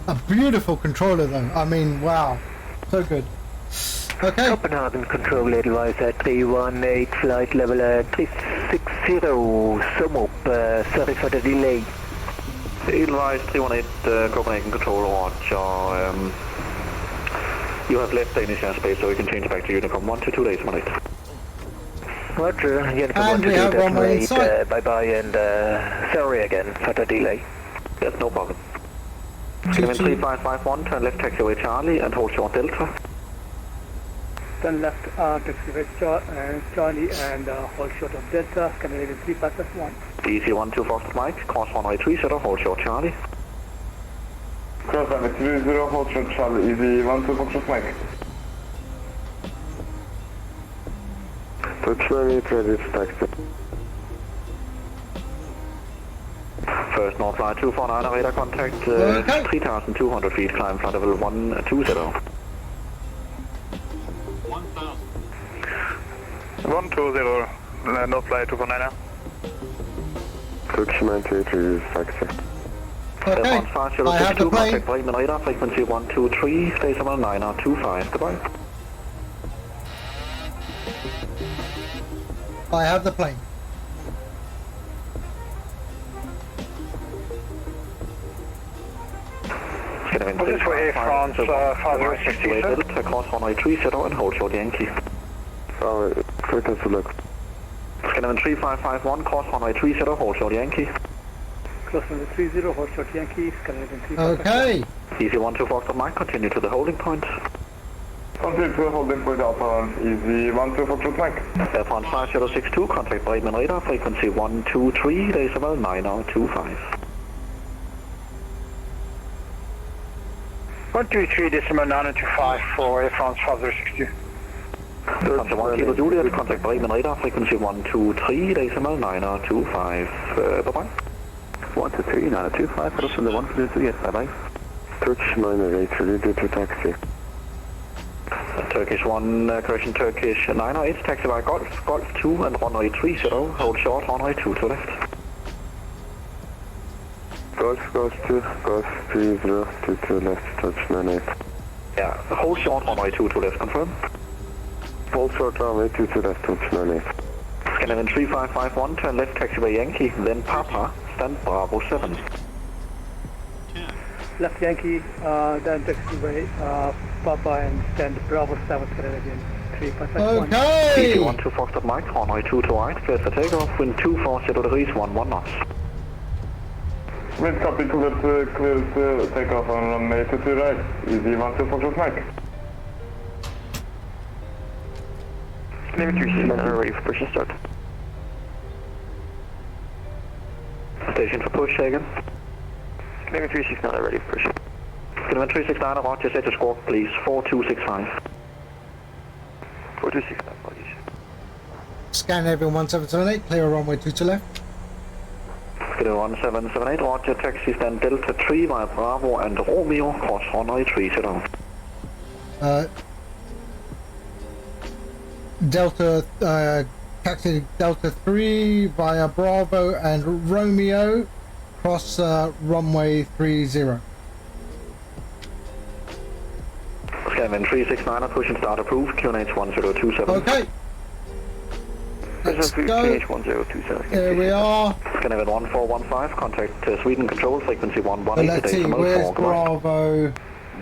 A beautiful controller though, I mean, wow, so good. Okay. Copenhagen control advise at 318 flight level 360, sum up, sorry for the delay. Advise 318 Copenhagen control, Roger. You have left Danish airspace, so we can change back to Unicom 1 to 2 days, late. Roger, Unicom 1 to 2 days late, bye bye, and sorry again for the delay. Yes, no problem. Scanning 3551, turn left taxiway Charlie and hold short Delta. Turn left taxiway Charlie and hold short of Delta, Canadian 3551. Easy 1 2 Foxtrot Mike, cross runway 30, hold short Charlie. Cross runway 30, hold short Charlie, easy 1 2 Foxtrot Mike. Virtually credit taxi. First North flight 249, radar contact, 3,200 feet, climb flight level 120. 120, North flight 249. Turkish 98 taxi. Okay, I have the plane. Contact Bremen radar, frequency 123, station 925, goodbye. I have the plane. This way, France, 560. Across runway 30 and hold short Yankee. Frequency select. Scanner 3551, cross runway 30, hold short Yankee. Cross runway 30, hold short Yankee, Canadian 3551. Okay. Easy 1 2 Foxtrot Mike, continue to the holding point. 132 holding point Alpha, easy 12 Foxtrot Mike. France 5062, contact Bremen radar, frequency 123, decimal 9025. 123 decimal 925 for Air France 5062. Contact 1 Kilo Juliet, contact Bremen radar, frequency 123, decimal 9025. Bye-bye. 123, 925, for the 152, yes, bye-bye. Turkish 908, ready to taxi. Turkish 1, correction, Turkish 908, taxi by Golf 2 and runway 30, hold short, runway 2 to left. Golf 2, Golf 30, to left, touch 98. Yeah, hold short, runway 2 to left, confirm. Hold short, runway 2 to left, touch 98. Scandinavian 3551, turn left, taxi by Yankee, then Papa, stand Bravo 7. Left Yankee, then taxiway, Papa and stand Bravo 7 Canadian 3551. Okay! PC 12 Foxtrot Mike, runway 2 to right, clear for takeoff, wind 24 degrees, 11 knots. Wind copy, clear to takeoff on runway 2 to right, easy 12 Foxtrot Mike. Navy 37, ready for push and start. Station for push, Hagen. Navy 369, ready for push. Navy 369, roger, set your score, please, 4265. 4265, apologies. Scan everyone 1778, clear runway 2 to left. Clear 1778, roger, taxi stand Delta 3 via Bravo and Romeo, cross runway 30. Delta, taxi Delta 3 via Bravo and Romeo, cross runway 30. Scanman 369, push and start approved, QNH 1027. Okay. Let's go. There we are. Scanman 1415, contact Sweden control, frequency 118. Let's see, where's Bravo?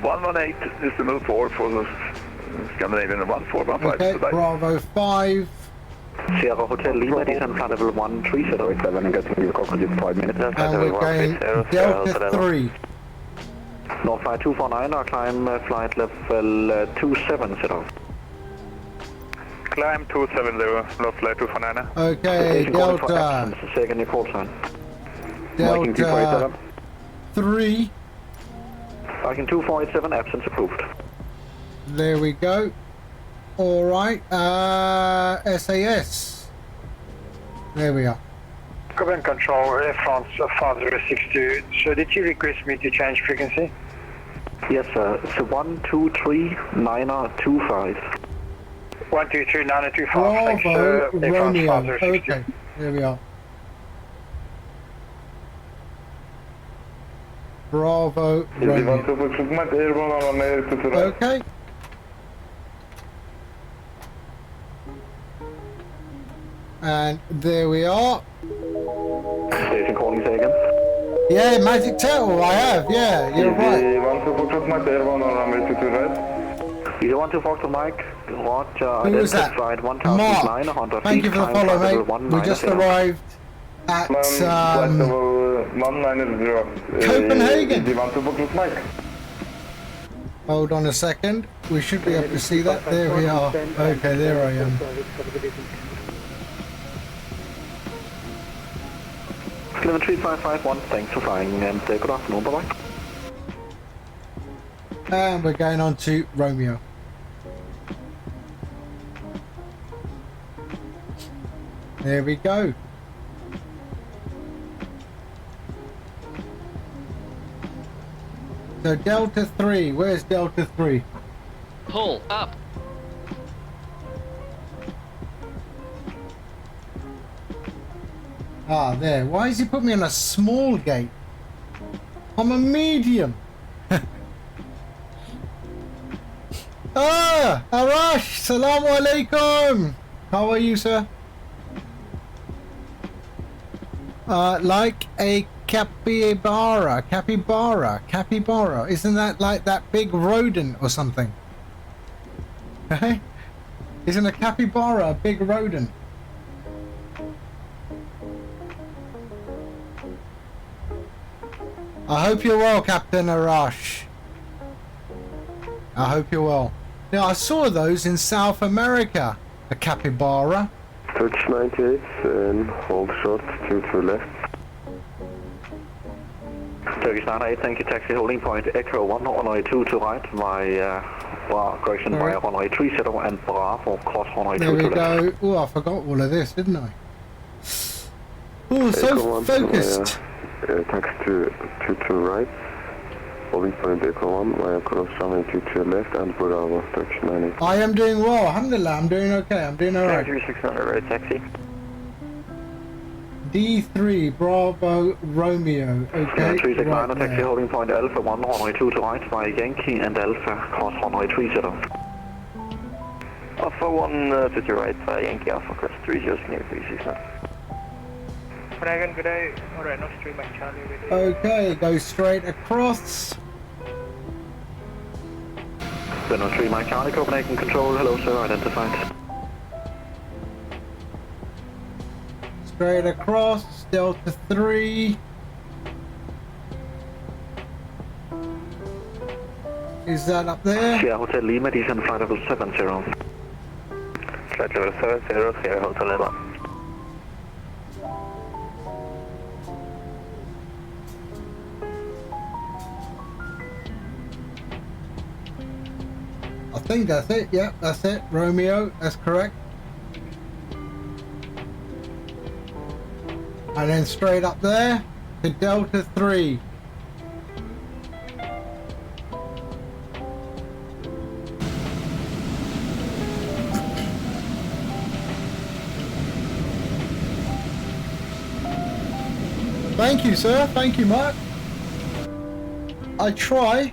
118 is the move forward for the Scandinavian 1415. Okay, Bravo 5. Sierra Hotel Lima, descent flight level 137, and getting your cockpit in 5 minutes. And we're going Delta 3. North flight 249, climb flight level 270. Climb 270, North flight 249. Okay, Delta. Second your call sign. Delta 3. Viking 2487, absence approved. There we go. Alright, SAS. There we are. Copenhagen Control, Air France 5062. So did you request me to change frequency? Yes, sir. It's 123-925. 123-925. Bravo, Romeo. Okay, there we are. Bravo, Romeo. Okay. And there we are. Station calling again. Yeah, Magic Turtle, I have, yeah, you're right. Easy 12 Foxtrot Mike, roger, Who was that? Mark, thank you for the follow, mate. We just arrived at Copenhagen. Hold on a second, we should be able to see that. There we are. Okay, there I am. Cleveland 3551, thanks for flying and good afternoon, bye-bye. And we're going on to Romeo. There we go. So Delta 3, where's Delta 3? Pull up. Ah, there. Why has he put me on a small gate? I'm a medium. Ah, Arash, salamu alaikum. How are you, sir? Like a capybara. Isn't that like that big rodent or something? Hey? Isn't a capybara a big rodent? I hope you're well, Captain Arash. I hope you're well. Yeah, I saw those in South America. A capybara. Touch 98 and hold short 22 left. Turkish 98, thank you, taxi holding point Echo 1, runway 2 to right, correction, via runway 30 and Bravo, cross runway 2 to left. There we go. Oh, I forgot all of this, didn't I? Oh, so focused. Taxi to right, holding point Echo 1, via cross runway 2 to left and Bravo, Turkish 98. I am doing well, alhamdulillah, I'm doing okay, I'm doing alright. 3600 right taxi. D3 Bravo Romeo. Okay. 369 right taxi there. holding point Alpha 1, runway 2 to right, via Yankee and Alpha, cross runway 30. Alpha 1 to the right, via Yankee Alpha, cross 30, near 369. Copenhagen, good day. Alright, not stream back Charlie with you. Okay, go straight across. Then 3 Mike Charlie, Copenhagen control, hello sir, identified. Straight across, Delta 3. Is that up there? Sierra Hotel Lima, descent flight level 70. Flight level 70, Sierra Hotel Lima. I think that's it, yeah, that's it. Romeo, that's correct. And then straight up there to Delta 3. Thank you, sir. Thank you, Mark. I try.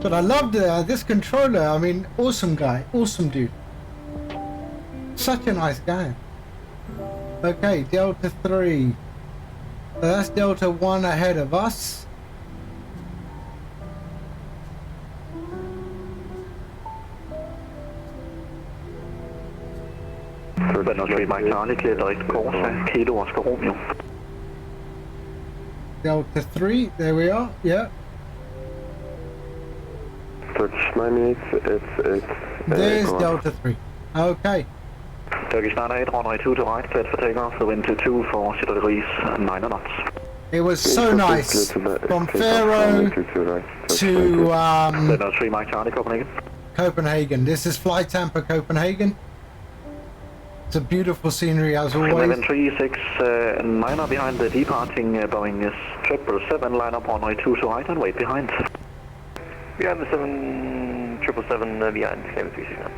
But I loved this controller. I mean, awesome guy. Awesome dude. Such a nice guy. Okay, Delta 3. So that's Delta 1 ahead of us. Then 3 Mike Charlie, clear direct course, Kilo Oscar Romeo. Delta 3, there we are, yeah. Touch 98, it's There's Delta 3. Okay. Turkish 98, runway 2 to right, cleared for takeoff, the wind to 2 for 0 degrees and 9 knots. It was so nice. From Faroe to Then 3 Mike Charlie, Copenhagen. Copenhagen. This is Flight Tampa Copenhagen. It's a beautiful scenery as always. 1136 9 behind the departing Boeing 777, line up runway 2 to right and wait behind. Behind the 777, behind 7369.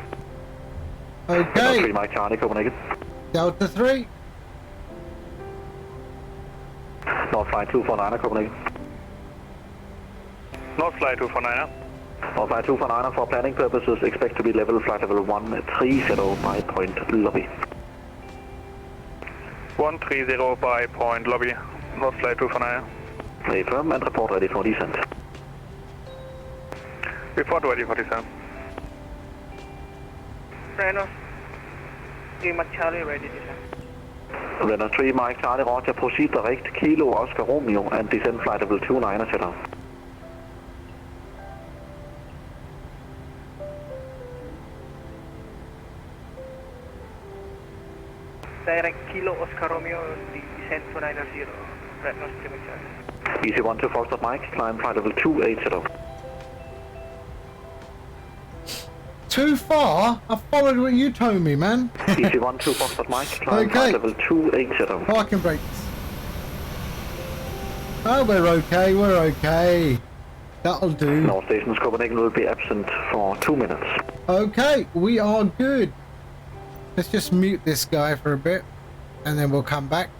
Okay. 3 Mike Charlie, Copenhagen. Delta 3. North flight 249, Copenhagen. North flight 249. North flight 249 for planning purposes, expect to be level flight level 130 by point lobby. 130 by point lobby. North flight 249. Affirm and report ready for descent. Report ready for descent. Reno. 3 Mike Charlie ready descent. Renner 3 Mike Charlie, Roger, proceed direct, Kilo Oscar Romeo and descent flight level 29 etc. Direct Kilo Oscar Romeo, descent 290. Right now, 3 Mike Charlie. Easy 1 to Foxtrot Mike, climb flight level 280. Too far? I followed what you told me, man. Easy 1 to Foxtrot Mike, climb flight level 280. Parking brakes. Oh, we're okay. That'll do. North Stations Copenhagen will be absent for 2 minutes. Okay, we are good. Let's just mute this guy for a bit and then we'll come back.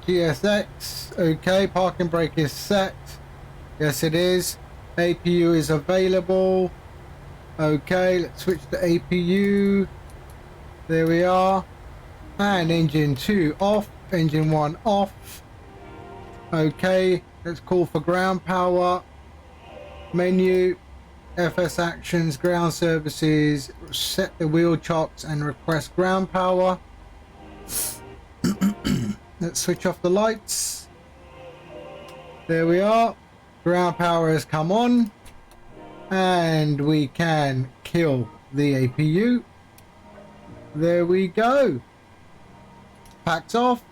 GSX, okay, parking brake is set. Yes, it is. APU is available. Okay, let's switch to APU. There we are. And engine 2 off, engine 1 off. Okay, let's call for ground power. Menu, FS actions, ground services, set the wheel chocks and request ground power. Let's switch off the lights. There we are. Ground power has come on. And we can kill the APU. There we go. Packs off.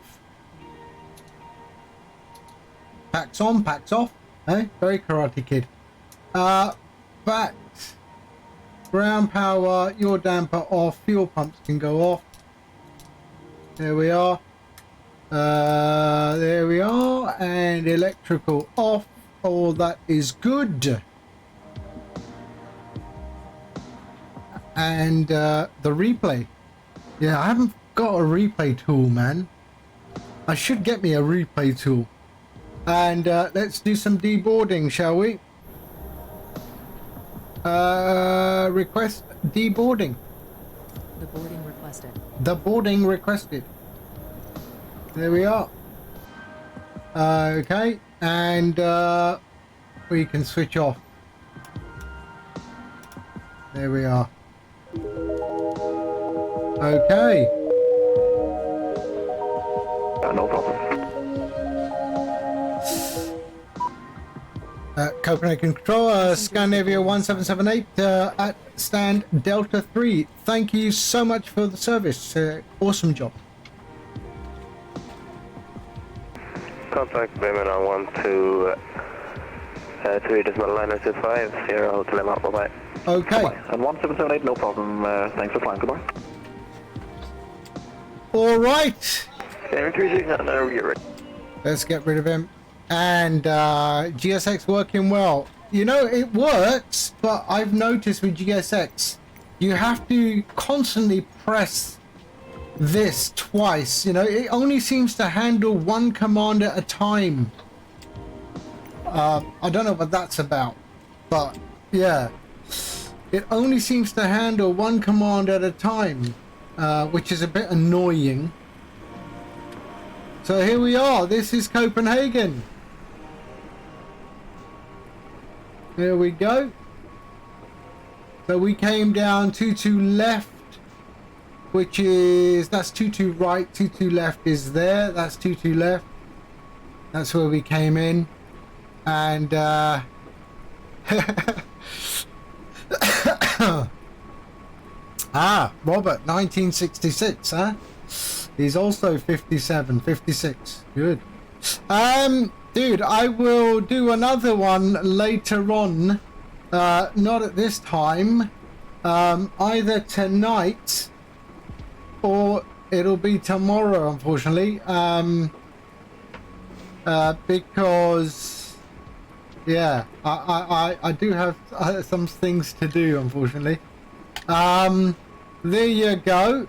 Packs on, packs off. Hey, very Karate Kid. But ground power, your damper off, fuel pumps can go off. There we are. There we are. And electrical off. All that is good. And the replay. Yeah, I haven't got a replay tool, man. I should get me a replay tool. And let's do some deboarding, shall we? Request deboarding. The boarding requested. The boarding requested. There we are. Okay, and we can switch off. There we are. Okay. No problem. Copenhagen Control, Scandinavia 1778 at stand Delta 3. Thank you so much for the service. Awesome job. Contact Bremen on 123.925, Sierra Hotel Lima, bye-bye. Okay. Bye-bye. And 1778, no problem. Thanks for flying, goodbye. All right. Ready. Let's get rid of him. And GSX working well. You know, it works, but I've noticed with GSX, you have to constantly press this twice. You know, it only seems to handle one command at a time. I don't know what that's about, but yeah, it only seems to handle one command at a time, which is a bit annoying. So here we are. This is Copenhagen. There we go. So we came down 22 left, which is, that's 22 right, 22 left is there. That's 22 left. That's where we came in. And Robert, 1966, huh? He's also 57, 56. Good. Dude, I will do another one later on. Not at this time. Either tonight or it'll be tomorrow, unfortunately. Because, yeah, I do have some things to do, unfortunately. There you go.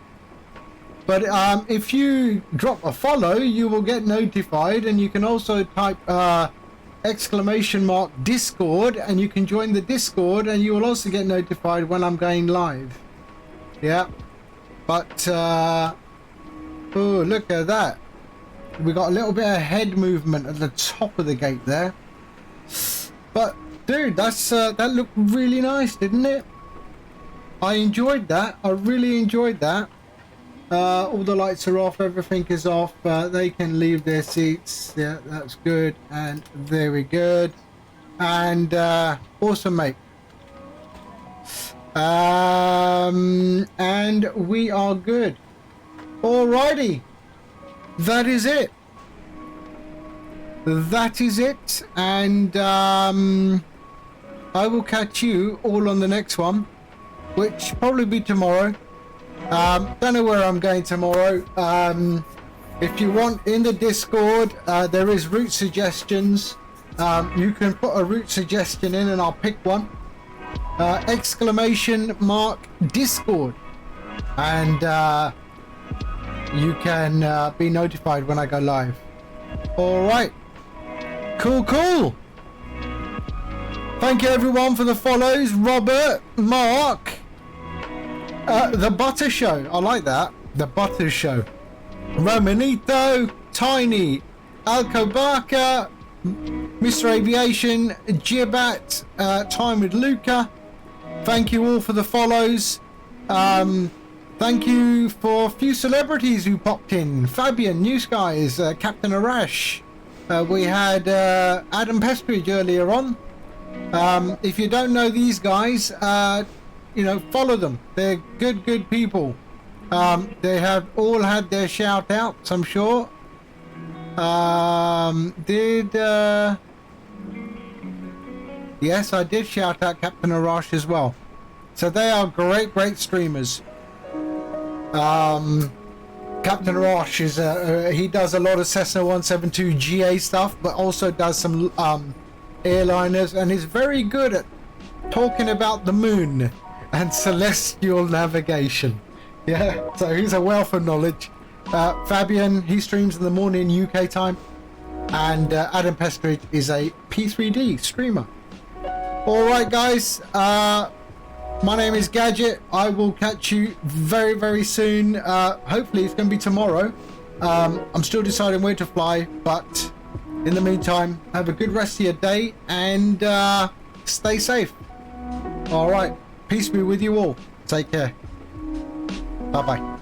But if you drop a follow, you will get notified, and you can also type ! Discord, and you can join the Discord, and you will also get notified when I'm going live. Yeah. But oh, look at that. We got a little bit of head movement at the top of the gate there. But dude, that's that looked really nice, didn't it? I enjoyed that. I really enjoyed that. All the lights are off, everything is off. They can leave their seats. Yeah, that's good. And very good. And awesome, mate. And we are good. Alrighty. That is it. That is it. And I will catch you all on the next one, which probably be tomorrow. Don't know where I'm going tomorrow. If you want, in the Discord, there is route suggestions. You can put a route suggestion in and I'll pick one. ! Discord. And you can be notified when I go live. Alright. Cool. Thank you everyone for the follows. Robert, Mark. The Butter Show. I like that. The Butter Show. Romanito, Tiny, Alcobaka, Mr. Aviation, Gibat, Time with Luca. Thank you all for the follows. Thank you for a few celebrities who popped in. Fabian, New Skies, Captain Arash, We had Adam Pestridge earlier on. If you don't know these guys, you know, follow them. They're good people. They have all had their shout outs, I'm sure. Yes, I did shout out Captain Arash as well. So they are great streamers. Captain Arash is he does a lot of Cessna 172 GA stuff, but also does some airliners, and is very good at talking about the moon and celestial navigation. Yeah, so he's a wealth of knowledge. Fabian, he streams in the morning UK time, and Adam Pestridge is a P3D streamer. Alright guys, my name is Gadget. I will catch you very soon. Hopefully it's going to be tomorrow. I'm still deciding where to fly, but in the meantime, have a good rest of your day and stay safe. Alright, peace be with you all. Take care. Bye bye.